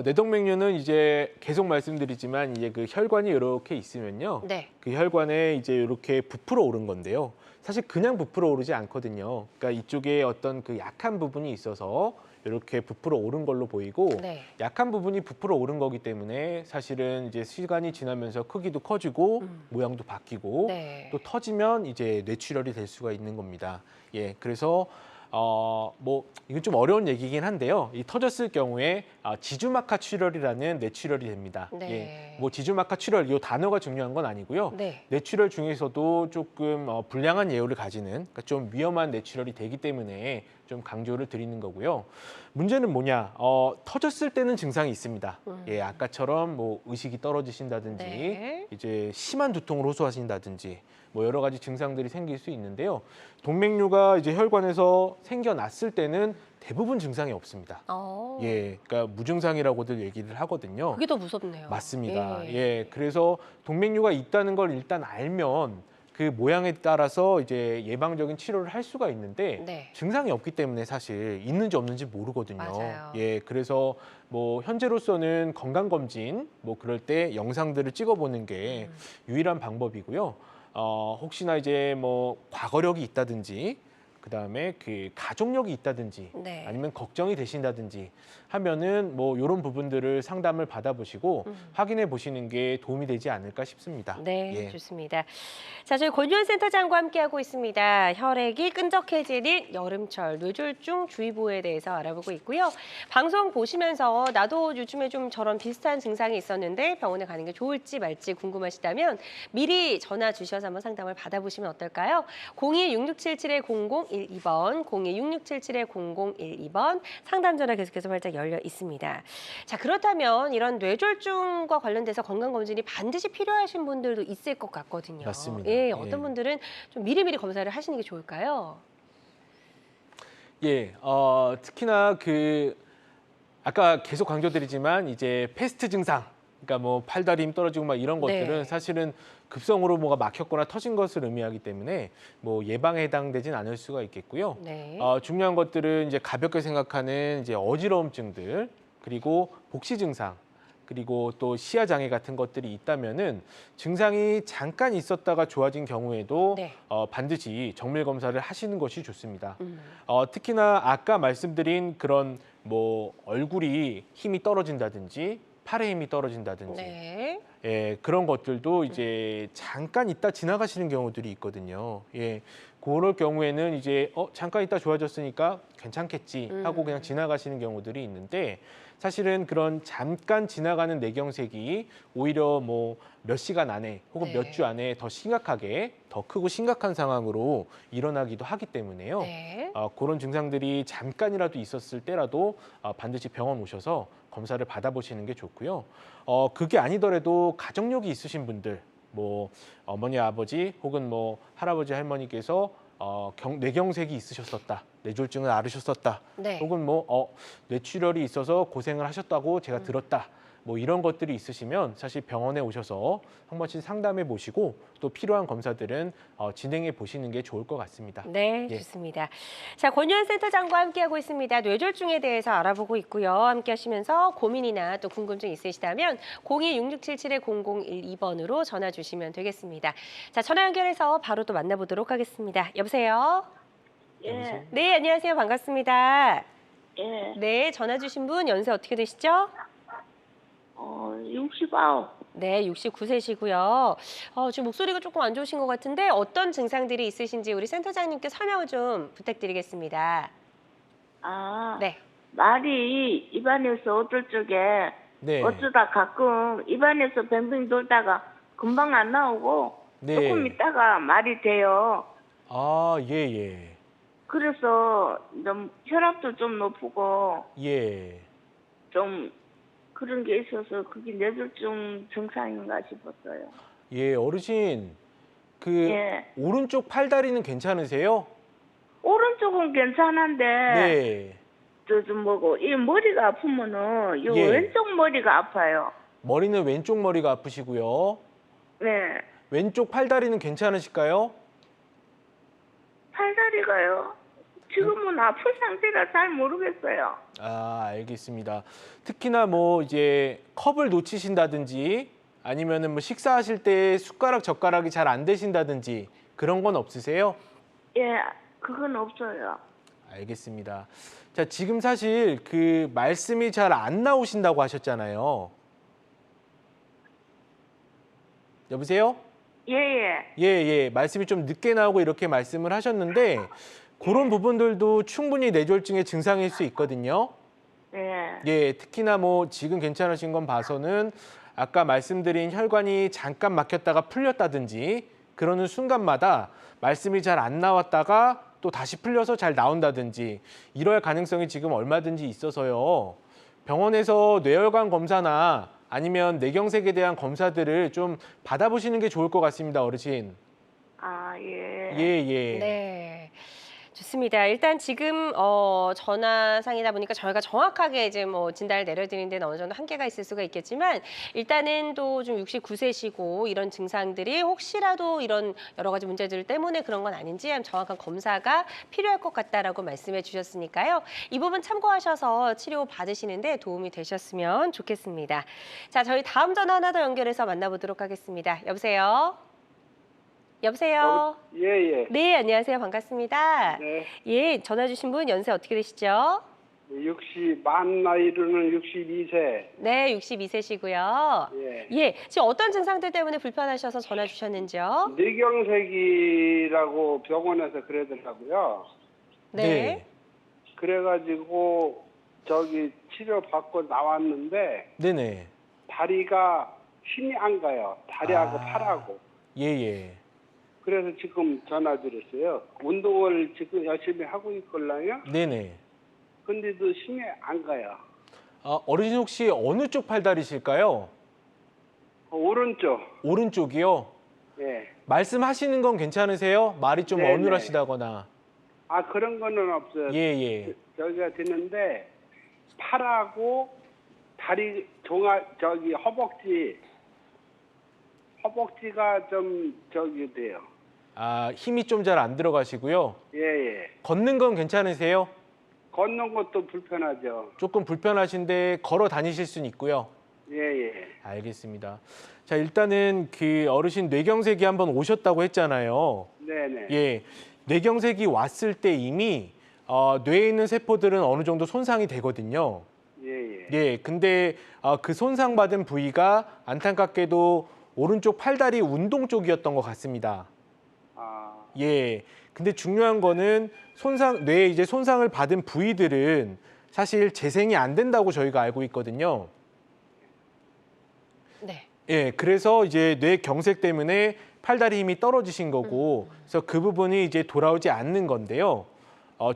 뇌동맥류는 이제 계속 말씀드리지만 이제 그 혈관이 이렇게 있으면요, 네. 그 혈관에 이제 이렇게 부풀어 오른 건데요. 사실 그냥 부풀어 오르지 않거든요. 그러니까 이쪽에 어떤 그 약한 부분이 있어서 이렇게 부풀어 오른 걸로 보이고 네. 약한 부분이 부풀어 오른 거기 때문에 사실은 이제 시간이 지나면서 크기도 커지고 모양도 바뀌고 네. 또 터지면 이제 뇌출혈이 될 수가 있는 겁니다. 예, 그래서 뭐 이건 좀 어려운 얘기긴 한데요. 이 터졌을 경우에 지주막하 출혈이라는 뇌출혈이 됩니다. 네. 예, 뭐 지주막하 출혈 이 단어가 중요한 건 아니고요. 네. 뇌출혈 중에서도 조금 불량한 예후를 가지는 그러니까 좀 위험한 뇌출혈이 되기 때문에 좀 강조를 드리는 거고요. 문제는 뭐냐? 터졌을 때는 증상이 있습니다. 예, 아까처럼 뭐 의식이 떨어지신다든지 네. 이제 심한 두통을 호소하신다든지 뭐 여러 가지 증상들이 생길 수 있는데요. 동맥류가 이제 혈관에서 생겨났을 때는 대부분 증상이 없습니다. 예, 그러니까 무증상이라고들 얘기를 하거든요. 그게 더 무섭네요. 맞습니다. 예, 그래서 동맥류가 있다는 걸 일단 알면 그 모양에 따라서 이제 예방적인 치료를 할 수가 있는데 네. 증상이 없기 때문에 사실 있는지 없는지 모르거든요. 맞아요. 예, 그래서 뭐 현재로서는 건강 검진 뭐 그럴 때 영상들을 찍어보는 게 유일한 방법이고요. 혹시나 이제 뭐 과거력이 있다든지 그다음에 그 가족력이 있다든지 네. 아니면 걱정이 되신다든지 하면은 뭐 이런 부분들을 상담을 받아보시고 확인해 보시는 게 도움이 되지 않을까 싶습니다. 네, 예. 좋습니다. 자, 저희 권유현 센터장과 함께하고 있습니다. 혈액이 끈적해지는 여름철 뇌졸중 주의보에 대해서 알아보고 있고요. 방송 보시면서 나도 요즘에 좀 저런 비슷한 증상이 있었는데 병원에 가는 게 좋을지 말지 궁금하시다면 미리 전화 주셔서 한번 상담을 받아보시면 어떨까요? 02-6677-0012번, 02-6677-0012번 상담 전화 계속해서 활짝 열려 있습니다. 자, 그렇다면 이런 뇌졸중과 관련돼서 건강검진이 반드시 필요하신 분들도 있을 것 같거든요. 맞습니다. 예, 예. 어떤 분들은 좀 미리미리 검사를 하시는 게 좋을까요? 예, 특히나 그 아까 계속 강조드리지만 이제 패스트 증상, 그러니까 뭐 팔다리 힘 떨어지고 막 이런 것들은 네. 사실은 급성으로 뭐가 막혔거나 터진 것을 의미하기 때문에 뭐 예방에 해당되진 않을 수가 있겠고요. 네. 중요한 것들은 이제 가볍게 생각하는 이제 어지러움증들 그리고 복시 증상 그리고 또 시야 장애 같은 것들이 있다면은 증상이 잠깐 있었다가 좋아진 경우에도 네. 반드시 정밀 검사를 하시는 것이 좋습니다. 특히나 아까 말씀드린 그런 뭐 얼굴이 힘이 떨어진다든지 팔에 힘이 떨어진다든지 네. 예, 그런 것들도 이제 잠깐 있다 지나가시는 경우들이 있거든요. 예, 그럴 경우에는 이제 잠깐 있다 좋아졌으니까 괜찮겠지 하고 그냥 지나가시는 경우들이 있는데 사실은 그런 잠깐 지나가는 뇌경색이 오히려 뭐 몇 시간 안에 혹은 네. 몇 주 안에 더 심각하게 더 크고 심각한 상황으로 일어나기도 하기 때문에요. 네. 그런 증상들이 잠깐이라도 있었을 때라도 반드시 병원 오셔서 검사를 받아보시는 게 좋고요. 그게 아니더라도 가족력이 있으신 분들, 뭐 어머니, 아버지 혹은 뭐 할아버지, 할머니께서 뇌경색이 있으셨었다, 뇌졸중을 앓으셨었다, 네. 혹은 뭐 뇌출혈이 있어서 고생을 하셨다고 제가 들었다. 뭐 이런 것들이 있으시면 사실 병원에 오셔서 한 번씩 상담해 보시고 또 필요한 검사들은 진행해 보시는 게 좋을 것 같습니다. 네, 예. 좋습니다. 자, 권유한 센터장과 함께하고 있습니다. 뇌졸중에 대해서 알아보고 있고요. 함께 하시면서 고민이나 또 궁금증 있으시다면 02-6677-0012번으로 전화 주시면 되겠습니다. 자, 전화 연결해서 바로 또 만나보도록 하겠습니다. 여보세요? 예, 네, 안녕하세요. 반갑습니다. 예, 네, 전화 주신 분 연세 어떻게 되시죠? 69. 네, 69세시고요. 지금 목소리가 조금 안 좋으신 것 같은데 어떤 증상들이 있으신지 우리 센터장님께 설명을 좀 부탁드리겠습니다. 아, 네. 말이 입안에서 어떨 적에 네. 어쩌다 가끔 입안에서 뱅뱅 돌다가 금방 안 나오고 네. 조금 있다가 말이 돼요. 예, 예. 그래서 좀 혈압도 좀 높고 예. 좀 그런 게 있어서 그게 뇌졸중 증상인가 싶었어요. 예, 어르신. 그 예. 오른쪽 팔다리는 괜찮으세요? 오른쪽은 괜찮은데 네. 좀 뭐고 이 머리가 아프면은 요 예. 왼쪽 머리가 아파요. 머리는 왼쪽 머리가 아프시고요. 네. 왼쪽 팔다리는 괜찮으실까요? 팔다리가요. 지금은 아픈 상태라 잘 모르겠어요. 알겠습니다. 특히나 뭐 이제 컵을 놓치신다든지 아니면은 뭐 식사하실 때 숟가락, 젓가락이 잘 안 되신다든지 그런 건 없으세요? 예, 그건 없어요. 알겠습니다. 자, 지금 사실 그 말씀이 잘 안 나오신다고 하셨잖아요. 여보세요? 예, 예. 예, 예. 말씀이 좀 늦게 나오고 이렇게 말씀을 하셨는데 그런 부분들도 충분히 뇌졸중의 증상일 수 있거든요. 예. 예, 특히나 뭐 지금 괜찮으신 건 봐서는 아까 말씀드린 혈관이 잠깐 막혔다가 풀렸다든지 그러는 순간마다 말씀이 잘 안 나왔다가 또 다시 풀려서 잘 나온다든지 이럴 가능성이 지금 얼마든지 있어서요. 병원에서 뇌혈관 검사나 아니면 뇌경색에 대한 검사들을 좀 받아보시는 게 좋을 것 같습니다, 어르신. 예. 예, 예. 네. 좋습니다. 일단 지금 전화상이다 보니까 저희가 정확하게 이제 뭐 진단을 내려드리는 데는 어느 정도 한계가 있을 수가 있겠지만 일단은 또 좀 69세시고 이런 증상들이 혹시라도 이런 여러 가지 문제들 때문에 그런 건 아닌지 정확한 검사가 필요할 것 같다라고 말씀해 주셨으니까요. 이 부분 참고하셔서 치료 받으시는데 도움이 되셨으면 좋겠습니다. 자, 저희 다음 전화 하나 더 연결해서 만나보도록 하겠습니다. 여보세요? 여보세요? 예, 예. 네, 안녕하세요. 반갑습니다. 네. 예, 전화 주신 분 연세 어떻게 되시죠? 만 나이로는 62세. 네, 62세시고요. 예. 예, 지금 어떤 증상들 때문에 불편하셔서 전화 주셨는지요? 뇌경색이라고 병원에서 그러더라고요. 네. 그래가지고 치료 받고 나왔는데 네네. 다리가 힘이 안 가요. 다리하고 팔하고. 예, 예. 그래서 지금 전화 드렸어요. 운동을 지금 열심히 하고 있걸랑요. 네네. 근데도 힘이 안 가요. 어르신 혹시 어느 쪽 팔다리실까요? 오른쪽. 오른쪽이요? 예. 말씀하시는 건 괜찮으세요? 말이 좀 네네. 어눌하시다거나. 그런 거는 없어요. 예, 예. 여기가 되는데 팔하고 다리 허벅지가 좀 돼요. 힘이 좀 잘 안 들어가시고요. 예, 예. 걷는 건 괜찮으세요? 걷는 것도 불편하죠. 조금 불편하신데 걸어 다니실 수는 있고요. 예, 예. 알겠습니다. 자, 일단은 그 어르신 뇌경색이 한번 오셨다고 했잖아요. 네네. 예. 뇌경색이 왔을 때 이미 뇌에 있는 세포들은 어느 정도 손상이 되거든요. 예, 예. 예. 근데 그 손상받은 부위가 안타깝게도 오른쪽 팔다리 운동 쪽이었던 것 같습니다. 예. 근데 중요한 거는 뇌에 이제 손상을 받은 부위들은 사실 재생이 안 된다고 저희가 알고 있거든요. 네. 예, 그래서 이제 뇌 경색 때문에 팔다리 힘이 떨어지신 거고, 그래서 그 부분이 이제 돌아오지 않는 건데요.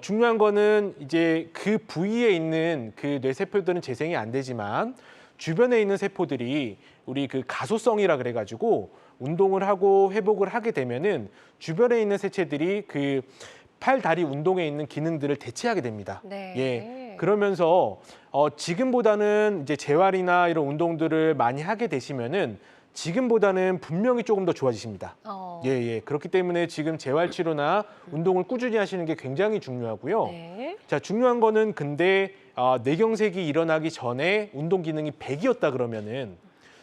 중요한 거는 이제 그 부위에 있는 그 뇌세포들은 재생이 안 되지만 주변에 있는 세포들이 우리 그 가소성이라 그래가지고 운동을 하고 회복을 하게 되면은 주변에 있는 세체들이 그 팔, 다리 운동에 있는 기능들을 대체하게 됩니다. 네. 예. 그러면서 지금보다는 이제 재활이나 이런 운동들을 많이 하게 되시면은 지금보다는 분명히 조금 더 좋아지십니다. 예, 예. 그렇기 때문에 지금 재활 치료나 운동을 꾸준히 하시는 게 굉장히 중요하고요. 네. 자, 중요한 거는 근데 뇌경색이 일어나기 전에 운동 기능이 100이었다 그러면은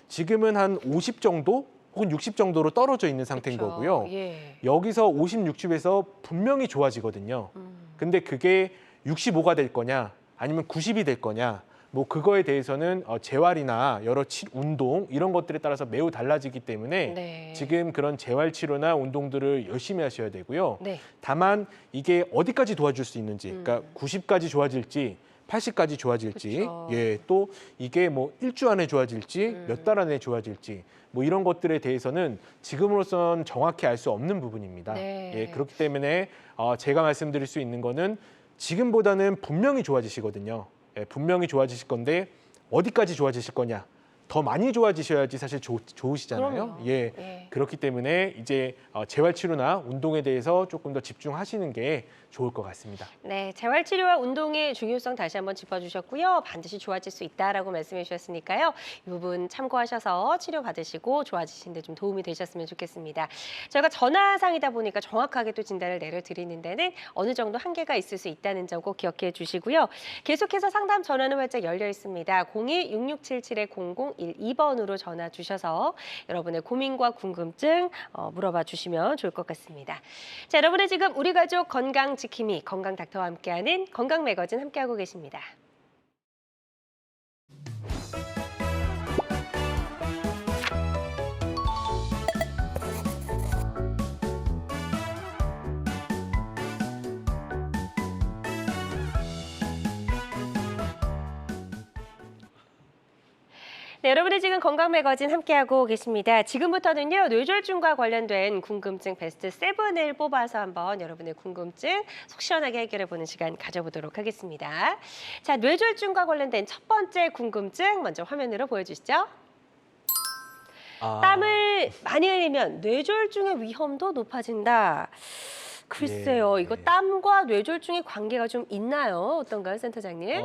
지금은 한 50 정도 혹은 60 정도로 떨어져 있는 상태인 그쵸. 거고요. 예. 여기서 50, 60에서 분명히 좋아지거든요. 근데 그게 65가 될 거냐 아니면 90이 될 거냐 뭐 그거에 대해서는 재활이나 여러 운동 이런 것들에 따라서 매우 달라지기 때문에 네. 지금 그런 재활 치료나 운동들을 열심히 하셔야 되고요. 네. 다만 이게 어디까지 도와줄 수 있는지, 그러니까 90까지 좋아질지 80까지 좋아질지, 그쵸. 예, 또 이게 뭐 일주 안에 좋아질지 몇 달 안에 좋아질지 뭐 이런 것들에 대해서는 지금으로선 정확히 알 수 없는 부분입니다. 네. 예, 그렇기 때문에 제가 말씀드릴 수 있는 거는 지금보다는 분명히 좋아지시거든요. 예, 분명히 좋아지실 건데 어디까지 좋아지실 거냐? 더 많이 좋아지셔야지 사실 좋으시잖아요. 그럼요. 예, 예. 그렇기 때문에 이제 재활 치료나 운동에 대해서 조금 더 집중하시는 게 좋을 것 같습니다. 네, 재활치료와 운동의 중요성 다시 한번 짚어주셨고요. 반드시 좋아질 수 있다라고 말씀해 주셨으니까요. 이 부분 참고하셔서 치료받으시고 좋아지신 데 좀 도움이 되셨으면 좋겠습니다. 저희가 전화상이다 보니까 정확하게 또 진단을 내려드리는 데는 어느 정도 한계가 있을 수 있다는 점 꼭 기억해 주시고요. 계속해서 상담 전화는 활짝 열려 있습니다. 02-6677-0012번으로 전화 주셔서 여러분의 고민과 궁금증 물어봐 주시면 좋을 것 같습니다. 자, 여러분은 지금 우리 가족 건강 지킴이 건강 닥터와 함께하는 건강 매거진 함께하고 계십니다. 네, 여러분은 지금 건강 매거진 함께하고 계십니다. 지금부터는요, 뇌졸중과 관련된 궁금증 베스트 7을 뽑아서 한번 여러분의 궁금증 속 시원하게 해결해보는 시간 가져보도록 하겠습니다. 자, 뇌졸중과 관련된 첫 번째 궁금증 먼저 화면으로 보여주시죠. 땀을 많이 흘리면 뇌졸중의 위험도 높아진다. 글쎄요, 예, 이거 예. 땀과 뇌졸중의 관계가 좀 있나요? 어떤가요, 센터장님?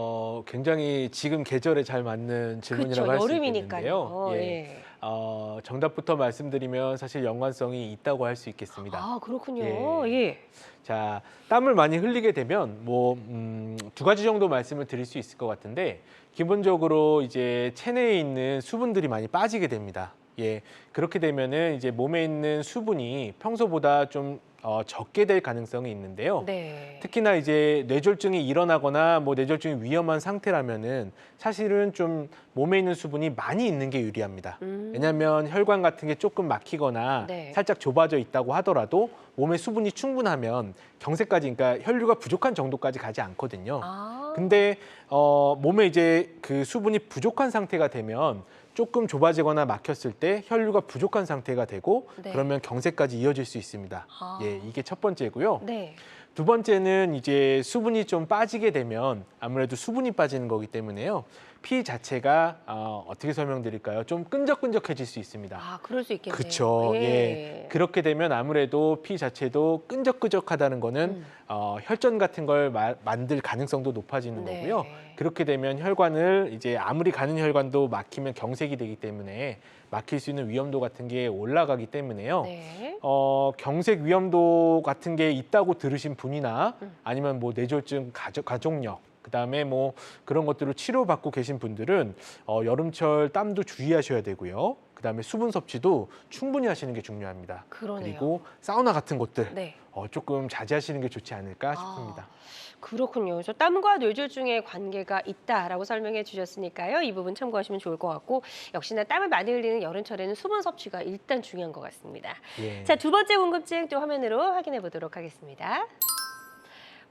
굉장히 지금 계절에 잘 맞는 질문이라고 할 수 있겠는데요. 여름이니까요. 예. 정답부터 말씀드리면 사실 연관성이 있다고 할 수 있겠습니다. 아, 그렇군요. 예. 자, 땀을 많이 흘리게 되면 뭐 두 가지 정도 말씀을 드릴 수 있을 것 같은데 기본적으로 이제 체내에 있는 수분들이 많이 빠지게 됩니다. 예, 그렇게 되면은 이제 몸에 있는 수분이 평소보다 좀 적게 될 가능성이 있는데요. 네. 특히나 이제 뇌졸중이 일어나거나 뭐 뇌졸중이 위험한 상태라면은 사실은 좀 몸에 있는 수분이 많이 있는 게 유리합니다. 왜냐하면 혈관 같은 게 조금 막히거나 네. 살짝 좁아져 있다고 하더라도 몸에 수분이 충분하면 경색까지, 그러니까 혈류가 부족한 정도까지 가지 않거든요. 근데 몸에 이제 그 수분이 부족한 상태가 되면 조금 좁아지거나 막혔을 때 혈류가 부족한 상태가 되고 네. 그러면 경색까지 이어질 수 있습니다. 예, 이게 첫 번째고요. 네. 두 번째는 이제 수분이 좀 빠지게 되면 아무래도 수분이 빠지는 거기 때문에요. 피 자체가 어떻게 설명드릴까요? 좀 끈적끈적해질 수 있습니다. 아, 그럴 수 있겠네요. 그렇죠. 예. 그렇게 되면 아무래도 피 자체도 끈적끈적하다는 거는 혈전 같은 걸 만들 가능성도 높아지는 네. 거고요. 그렇게 되면 혈관을 이제 아무리 가는 혈관도 막히면 경색이 되기 때문에 막힐 수 있는 위험도 같은 게 올라가기 때문에요. 네. 경색 위험도 같은 게 있다고 들으신 분이나 아니면 뭐 뇌졸중 가족력 그다음에 뭐 그런 것들을 치료받고 계신 분들은 여름철 땀도 주의하셔야 되고요. 그다음에 수분 섭취도 충분히 하시는 게 중요합니다. 그러네요. 그리고 사우나 같은 것들 네. 조금 자제하시는 게 좋지 않을까 싶습니다. 아, 그렇군요. 그래서 땀과 뇌졸중의 관계가 있다라고 설명해 주셨으니까요. 이 부분 참고하시면 좋을 것 같고 역시나 땀을 많이 흘리는 여름철에는 수분 섭취가 일단 중요한 것 같습니다. 예. 자, 두 번째 궁금증 또 화면으로 확인해 보도록 하겠습니다.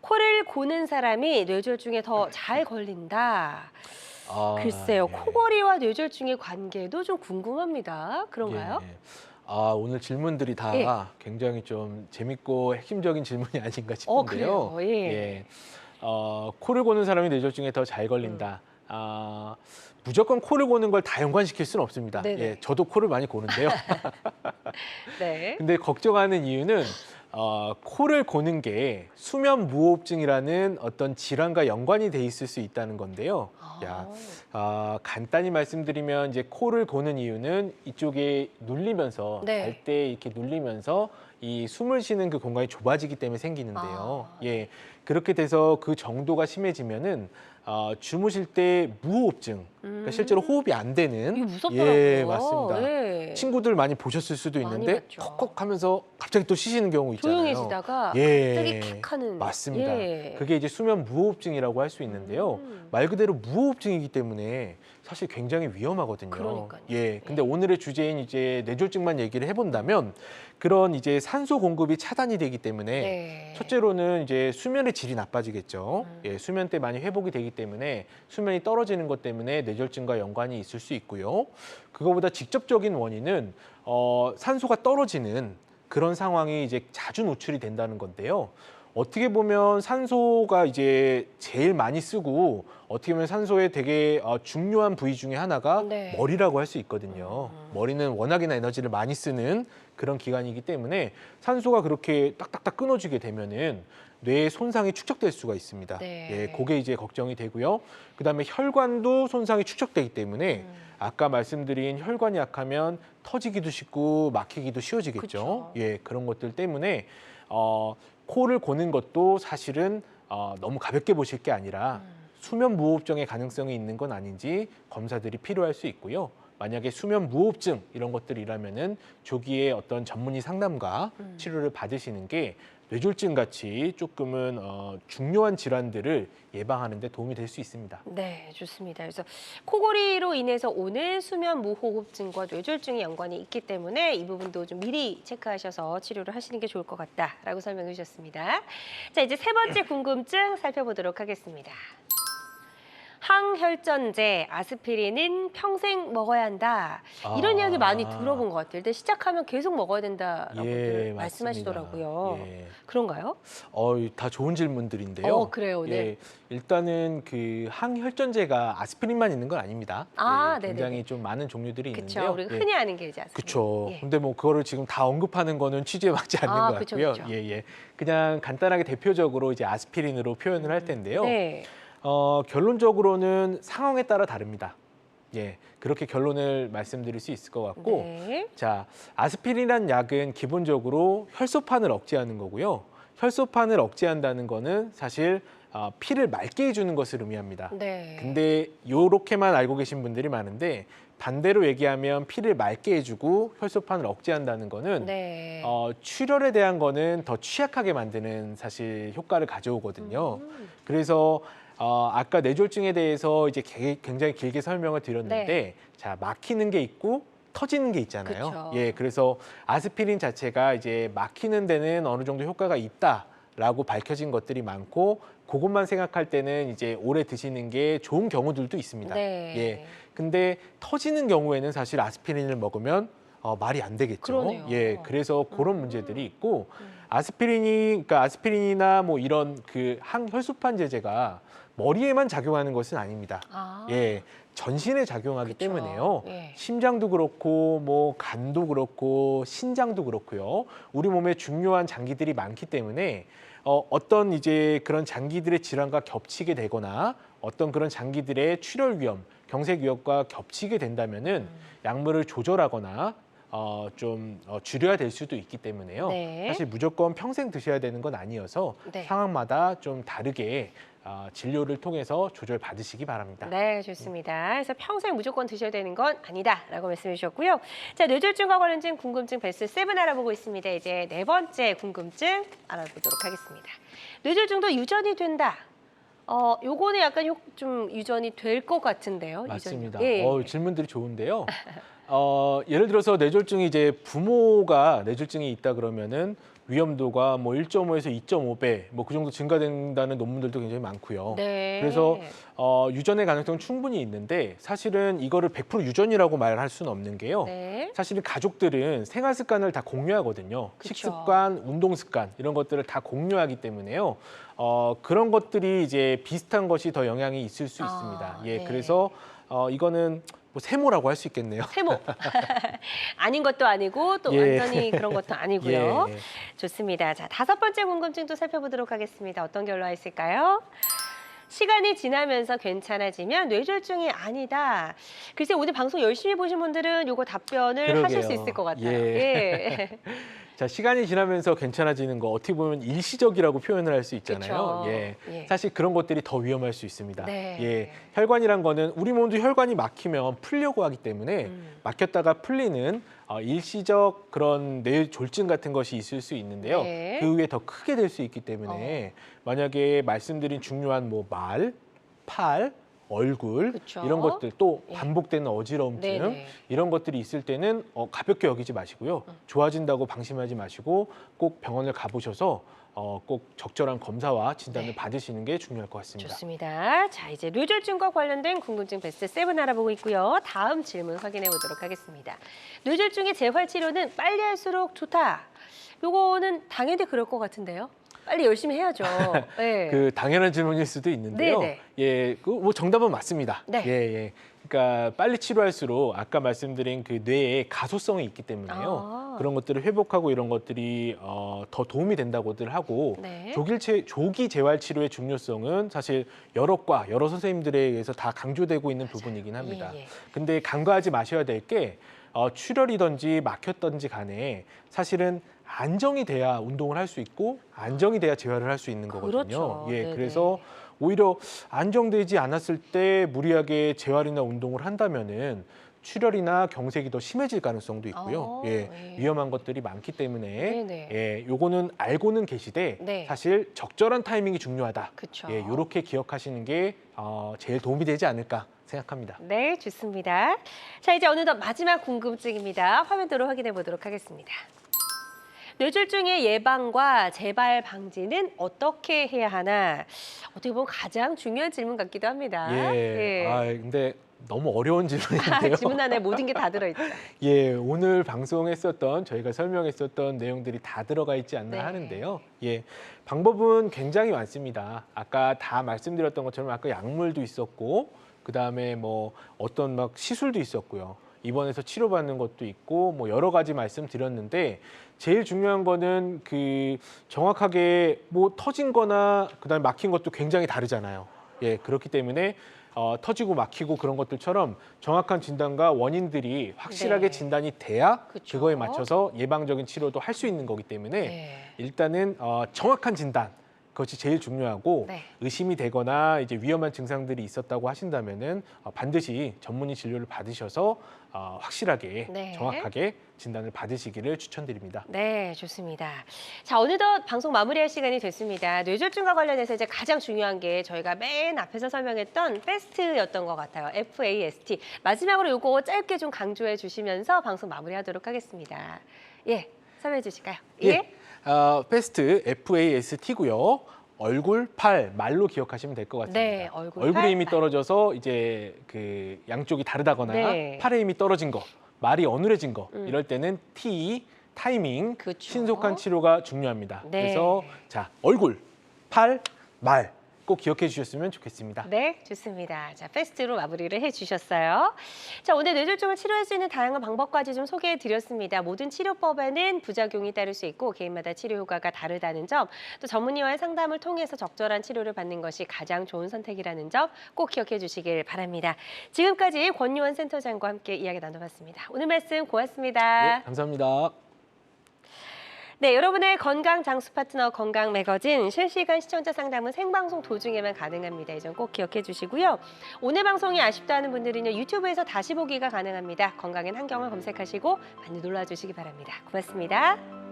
코를 고는 사람이 뇌졸중에 더 잘 걸린다. 글쎄요. 예. 코골이와 뇌졸중의 관계도 좀 궁금합니다. 그런가요? 예. 오늘 질문들이 다 예. 굉장히 좀 재밌고 핵심적인 질문이 아닌가 싶은데요. 그래요? 예. 예. 코를 고는 사람이 뇌졸중에 더 잘 걸린다. 무조건 코를 고는 걸 다 연관시킬 수는 없습니다. 네네. 예, 저도 코를 많이 고는데요. 네. 근데 걱정하는 이유는 코를 고는 게 수면 무호흡증이라는 어떤 질환과 연관이 돼 있을 수 있다는 건데요. 간단히 말씀드리면 이제 코를 고는 이유는 이쪽에 눌리면서 네. 잘 때 이렇게 눌리면서 이 숨을 쉬는 그 공간이 좁아지기 때문에 생기는데요. 예, 그렇게 돼서 그 정도가 심해지면은 주무실 때 무호흡증, 그러니까 실제로 호흡이 안 되는 이거 무섭더라고요. 예, 맞습니다. 네. 친구들 많이 보셨을 수도 많이 있는데 봤죠. kok콕 하면서 갑자기 또 쉬시는 경우 있잖아요. 조용해지다가 예, 갑자기 킥 하는. 맞습니다. 예. 그게 이제 수면 무호흡증이라고 할 수 있는데요. 말 그대로 무호흡증이기 때문에 사실 굉장히 위험하거든요. 그러니까요. 예. 근데 오늘의 주제인 이제 뇌졸중만 얘기를 해본다면 그런 이제 산소 공급이 차단이 되기 때문에 네. 첫째로는 이제 수면의 질이 나빠지겠죠. 예, 수면 때 많이 회복이 되기 때문에 수면이 떨어지는 것 때문에 뇌졸중과 연관이 있을 수 있고요. 그거보다 직접적인 원인은 산소가 떨어지는 그런 상황이 이제 자주 노출이 된다는 건데요. 어떻게 보면 산소가 이제 제일 많이 쓰고 어떻게 보면 산소의 되게 중요한 부위 중에 하나가 네. 머리라고 할 수 있거든요. 머리는 워낙이나 에너지를 많이 쓰는 그런 기관이기 때문에 산소가 그렇게 딱딱딱 끊어지게 되면은 뇌의 손상이 축적될 수가 있습니다. 네. 예, 그게 이제 걱정이 되고요. 그다음에 혈관도 손상이 축적되기 때문에 아까 말씀드린 혈관이 약하면 터지기도 쉽고 막히기도 쉬워지겠죠. 그쵸. 예, 그런 것들 때문에 코를 고는 것도 사실은 너무 가볍게 보실 게 아니라 수면 무호흡증의 가능성이 있는 건 아닌지 검사들이 필요할 수 있고요. 만약에 수면 무호흡증 이런 것들이라면은 조기에 어떤 전문의 상담과 치료를 받으시는 게 뇌졸중 같이 조금은 중요한 질환들을 예방하는 데 도움이 될 수 있습니다. 네, 좋습니다. 그래서 코골이로 인해서 오는 수면 무호흡증과 뇌졸중이 연관이 있기 때문에 이 부분도 좀 미리 체크하셔서 치료를 하시는 게 좋을 것 같다라고 설명해 주셨습니다. 자, 이제 세 번째 궁금증 살펴보도록 하겠습니다. 항혈전제 아스피린은 평생 먹어야 한다. 이런 이야기 많이 들어본 것 같아요. 일단 시작하면 계속 먹어야 된다라고 예, 말씀하시더라고요. 맞습니다. 예. 그런가요? 다 좋은 질문들인데요. 그래요. 네. 예, 일단은 그 항혈전제가 아스피린만 있는 건 아닙니다. 예, 굉장히 네네네. 좀 많은 종류들이 그렇죠. 있는데요. 우리가 예. 흔히 아는 게 이제 아스피린. 그렇죠. 예. 근데 뭐 그거를 지금 다 언급하는 거는 취지에 맞지 않는 것 그쵸, 같고요. 그쵸. 예. 그냥 간단하게 대표적으로 이제 아스피린으로 표현을 할 텐데요. 네. 결론적으로는 상황에 따라 다릅니다. 예. 그렇게 결론을 말씀드릴 수 있을 것 같고. 네. 자, 아스피린이란 약은 기본적으로 혈소판을 억제하는 거고요. 혈소판을 억제한다는 거는 사실 피를 맑게 해주는 것을 의미합니다. 네. 근데 요렇게만 알고 계신 분들이 많은데 반대로 얘기하면 피를 맑게 해주고 혈소판을 억제한다는 거는 네. 출혈에 대한 거는 더 취약하게 만드는 사실 효과를 가져오거든요. 그래서 아까 뇌졸중에 대해서 이제 굉장히 길게 설명을 드렸는데 네. 자, 막히는 게 있고 터지는 게 있잖아요. 그쵸. 예, 그래서 아스피린 자체가 이제 막히는 데는 어느 정도 효과가 있다라고 밝혀진 것들이 많고 그것만 생각할 때는 이제 오래 드시는 게 좋은 경우들도 있습니다. 네. 예. 근데 터지는 경우에는 사실 아스피린을 먹으면 말이 안 되겠죠. 그러네요. 예, 그래서 그런 문제들이 있고 그러니까 아스피린이나 뭐 이런 그 항혈소판 제제가 머리에만 작용하는 것은 아닙니다. 예, 전신에 작용하기 그쵸. 때문에요. 예. 심장도 그렇고 뭐 간도 그렇고 신장도 그렇고요. 우리 몸에 중요한 장기들이 많기 때문에 어떤 이제 그런 장기들의 질환과 겹치게 되거나 어떤 그런 장기들의 출혈 위험, 경색 위험과 겹치게 된다면은 약물을 조절하거나 좀 줄여야 될 수도 있기 때문에요. 네. 사실 무조건 평생 드셔야 되는 건 아니어서 네. 상황마다 좀 다르게 진료를 통해서 조절받으시기 바랍니다. 네, 좋습니다. 그래서 평생 무조건 드셔야 되는 건 아니다라고 말씀해 주셨고요. 자, 뇌졸중과 관련된 궁금증 베스트 7 알아보고 있습니다. 이제 네 번째 궁금증 알아보도록 하겠습니다. 뇌졸중도 유전이 된다. 요거는 약간 좀 유전이 될 것 같은데요. 맞습니다. 유전이. 예. 질문들이 좋은데요. 예를 들어서 뇌졸중이 이제 부모가 뇌졸중이 있다 그러면은 위험도가 뭐 1.5에서 2.5배 뭐 그 정도 증가된다는 논문들도 굉장히 많고요. 네. 그래서 유전의 가능성은 충분히 있는데 사실은 이거를 100% 유전이라고 말할 수는 없는 게요. 네. 사실은 가족들은 생활 습관을 다 공유하거든요. 그쵸. 식습관, 운동 습관 이런 것들을 다 공유하기 때문에요. 그런 것들이 이제 비슷한 것이 더 영향이 있을 수 있습니다. 예, 네. 그래서 이거는 뭐 세모라고 할 수 있겠네요. 세모. 아닌 것도 아니고 또 예. 완전히 그런 것도 아니고요. 예. 좋습니다. 자, 다섯 번째 궁금증도 살펴보도록 하겠습니다. 어떤 게 올라와 있을까요? 시간이 지나면서 괜찮아지면 뇌졸중이 아니다. 글쎄 오늘 방송 열심히 보신 분들은 요거 답변을 하실 수 그러게요. 있을 것 같아요. 예. 예. 자, 시간이 지나면서 괜찮아지는 거 어떻게 보면 일시적이라고 표현을 할 수 있잖아요. 그쵸. 예. 예. 사실 그런 것들이 더 위험할 수 있습니다. 네. 예. 혈관이란 거는 우리 몸도 혈관이 막히면 풀려고 하기 때문에 막혔다가 풀리는 일시적 그런 뇌졸중 같은 것이 있을 수 있는데요. 네. 그 후에 더 크게 될 수 있기 때문에 만약에 말씀드린 중요한 뭐 말, 팔, 얼굴 그쵸. 이런 것들 또 예. 반복되는 어지러움증 네네. 이런 것들이 있을 때는 가볍게 여기지 마시고요. 좋아진다고 방심하지 마시고 꼭 병원을 가보셔서 꼭 적절한 검사와 진단을 네. 받으시는 게 중요할 것 같습니다. 좋습니다. 자, 이제 뇌졸중과 관련된 궁금증 베스트 7 알아보고 있고요. 다음 질문 확인해 보도록 하겠습니다. 뇌졸중의 재활 치료는 빨리 할수록 좋다. 요거는 당연히 그럴 것 같은데요. 빨리 열심히 해야죠. 네. 그 당연한 질문일 수도 있는데요. 네네. 예, 뭐 정답은 맞습니다. 네. 예, 예. 그러니까 빨리 치료할수록 아까 말씀드린 그 뇌의 가소성이 있기 때문에요. 그런 것들을 회복하고 이런 것들이 더 도움이 된다고들 하고 네. 조기 재활 치료의 중요성은 사실 여러 선생님들에 의해서 다 강조되고 있는 부분이긴 합니다. 예, 예. 근데 간과하지 마셔야 될 게 출혈이든지 막혔든지 간에 사실은 안정이 돼야 운동을 할 수 있고 안정이 돼야 재활을 할 수 있는 거거든요. 그렇죠. 예, 네네. 그래서 오히려 안정되지 않았을 때 무리하게 재활이나 운동을 한다면은 출혈이나 경색이 더 심해질 가능성도 있고요. 예, 예. 위험한 것들이 많기 때문에 네네. 예, 요거는 알고는 계시되 네. 사실 적절한 타이밍이 중요하다. 그쵸. 예, 요렇게 기억하시는 게 제일 도움이 되지 않을까 생각합니다. 네, 좋습니다. 자, 이제 어느덧 마지막 궁금증입니다. 화면으로 확인해 보도록 하겠습니다. 뇌졸중의 예방과 재발 방지는 어떻게 해야 하나? 어떻게 보면 가장 중요한 질문 같기도 합니다. 예. 근데 너무 어려운 질문인데요. 질문 안에 모든 게 다 들어있죠. 예, 오늘 방송했었던 저희가 설명했었던 내용들이 다 들어가 있지 않나 네. 하는데요. 예, 방법은 굉장히 많습니다. 아까 다 말씀드렸던 것처럼 아까 약물도 있었고, 그 다음에 뭐 어떤 막 시술도 있었고요. 입원해서 치료받는 것도 있고, 뭐 여러 가지 말씀드렸는데 제일 중요한 거는 그 정확하게 뭐 터진-거나 그다음에 막힌 것도 굉장히 다르잖아요. 예, 그렇기 때문에 터지고 막히고 그런 것들처럼 정확한 진단과 원인들이 확실하게 네. 진단이 돼야 그쵸. 그거에 맞춰서 예방적인 치료도 할 수 있는 거기 때문에 네. 일단은 정확한 진단 그것이 제일 중요하고 네. 의심이 되거나 이제 위험한 증상들이 있었다고 하신다면은 반드시 전문의 진료를 받으셔서 확실하게 네. 정확하게 진단을 받으시기를 추천드립니다. 네, 좋습니다. 자, 어느덧 방송 마무리할 시간이 됐습니다. 뇌졸중과 관련해서 이제 가장 중요한 게 저희가 맨 앞에서 설명했던 FAST였던 것 같아요. FAST. 마지막으로 요거 짧게 좀 강조해 주시면서 방송 마무리하도록 하겠습니다. 예, 설명해 주실까요? 예. 패스트 FAST고요. 얼굴, 팔, 말로 기억하시면 될 것 같습니다. 네, 얼굴, 얼굴에 팔, 힘이 말. 떨어져서 이제 그 양쪽이 다르다거나 네. 팔에 힘이 떨어진 거, 말이 어눌해진 거 이럴 때는 T, 타이밍, 그쵸. 신속한 치료가 중요합니다. 네. 그래서 자, 얼굴, 팔, 말 꼭 기억해 주셨으면 좋겠습니다. 네, 좋습니다. 자, 패스트로 마무리를 해주셨어요. 자, 오늘 뇌졸중을 치료할 수 있는 다양한 방법까지 좀 소개해드렸습니다. 모든 치료법에는 부작용이 따를 수 있고 개인마다 치료 효과가 다르다는 점, 또 전문의와의 상담을 통해서 적절한 치료를 받는 것이 가장 좋은 선택이라는 점 꼭 기억해 주시길 바랍니다. 지금까지 권유원 센터장과 함께 이야기 나눠봤습니다. 오늘 말씀 고맙습니다. 네, 감사합니다. 네, 여러분의 건강 장수 파트너 건강 매거진 실시간 시청자 상담은 생방송 도중에만 가능합니다. 이 점 꼭 기억해 주시고요. 오늘 방송이 아쉽다 하는 분들은요, 유튜브에서 다시 보기가 가능합니다. 건강엔 한경을 검색하시고 많이 놀러와 주시기 바랍니다. 고맙습니다.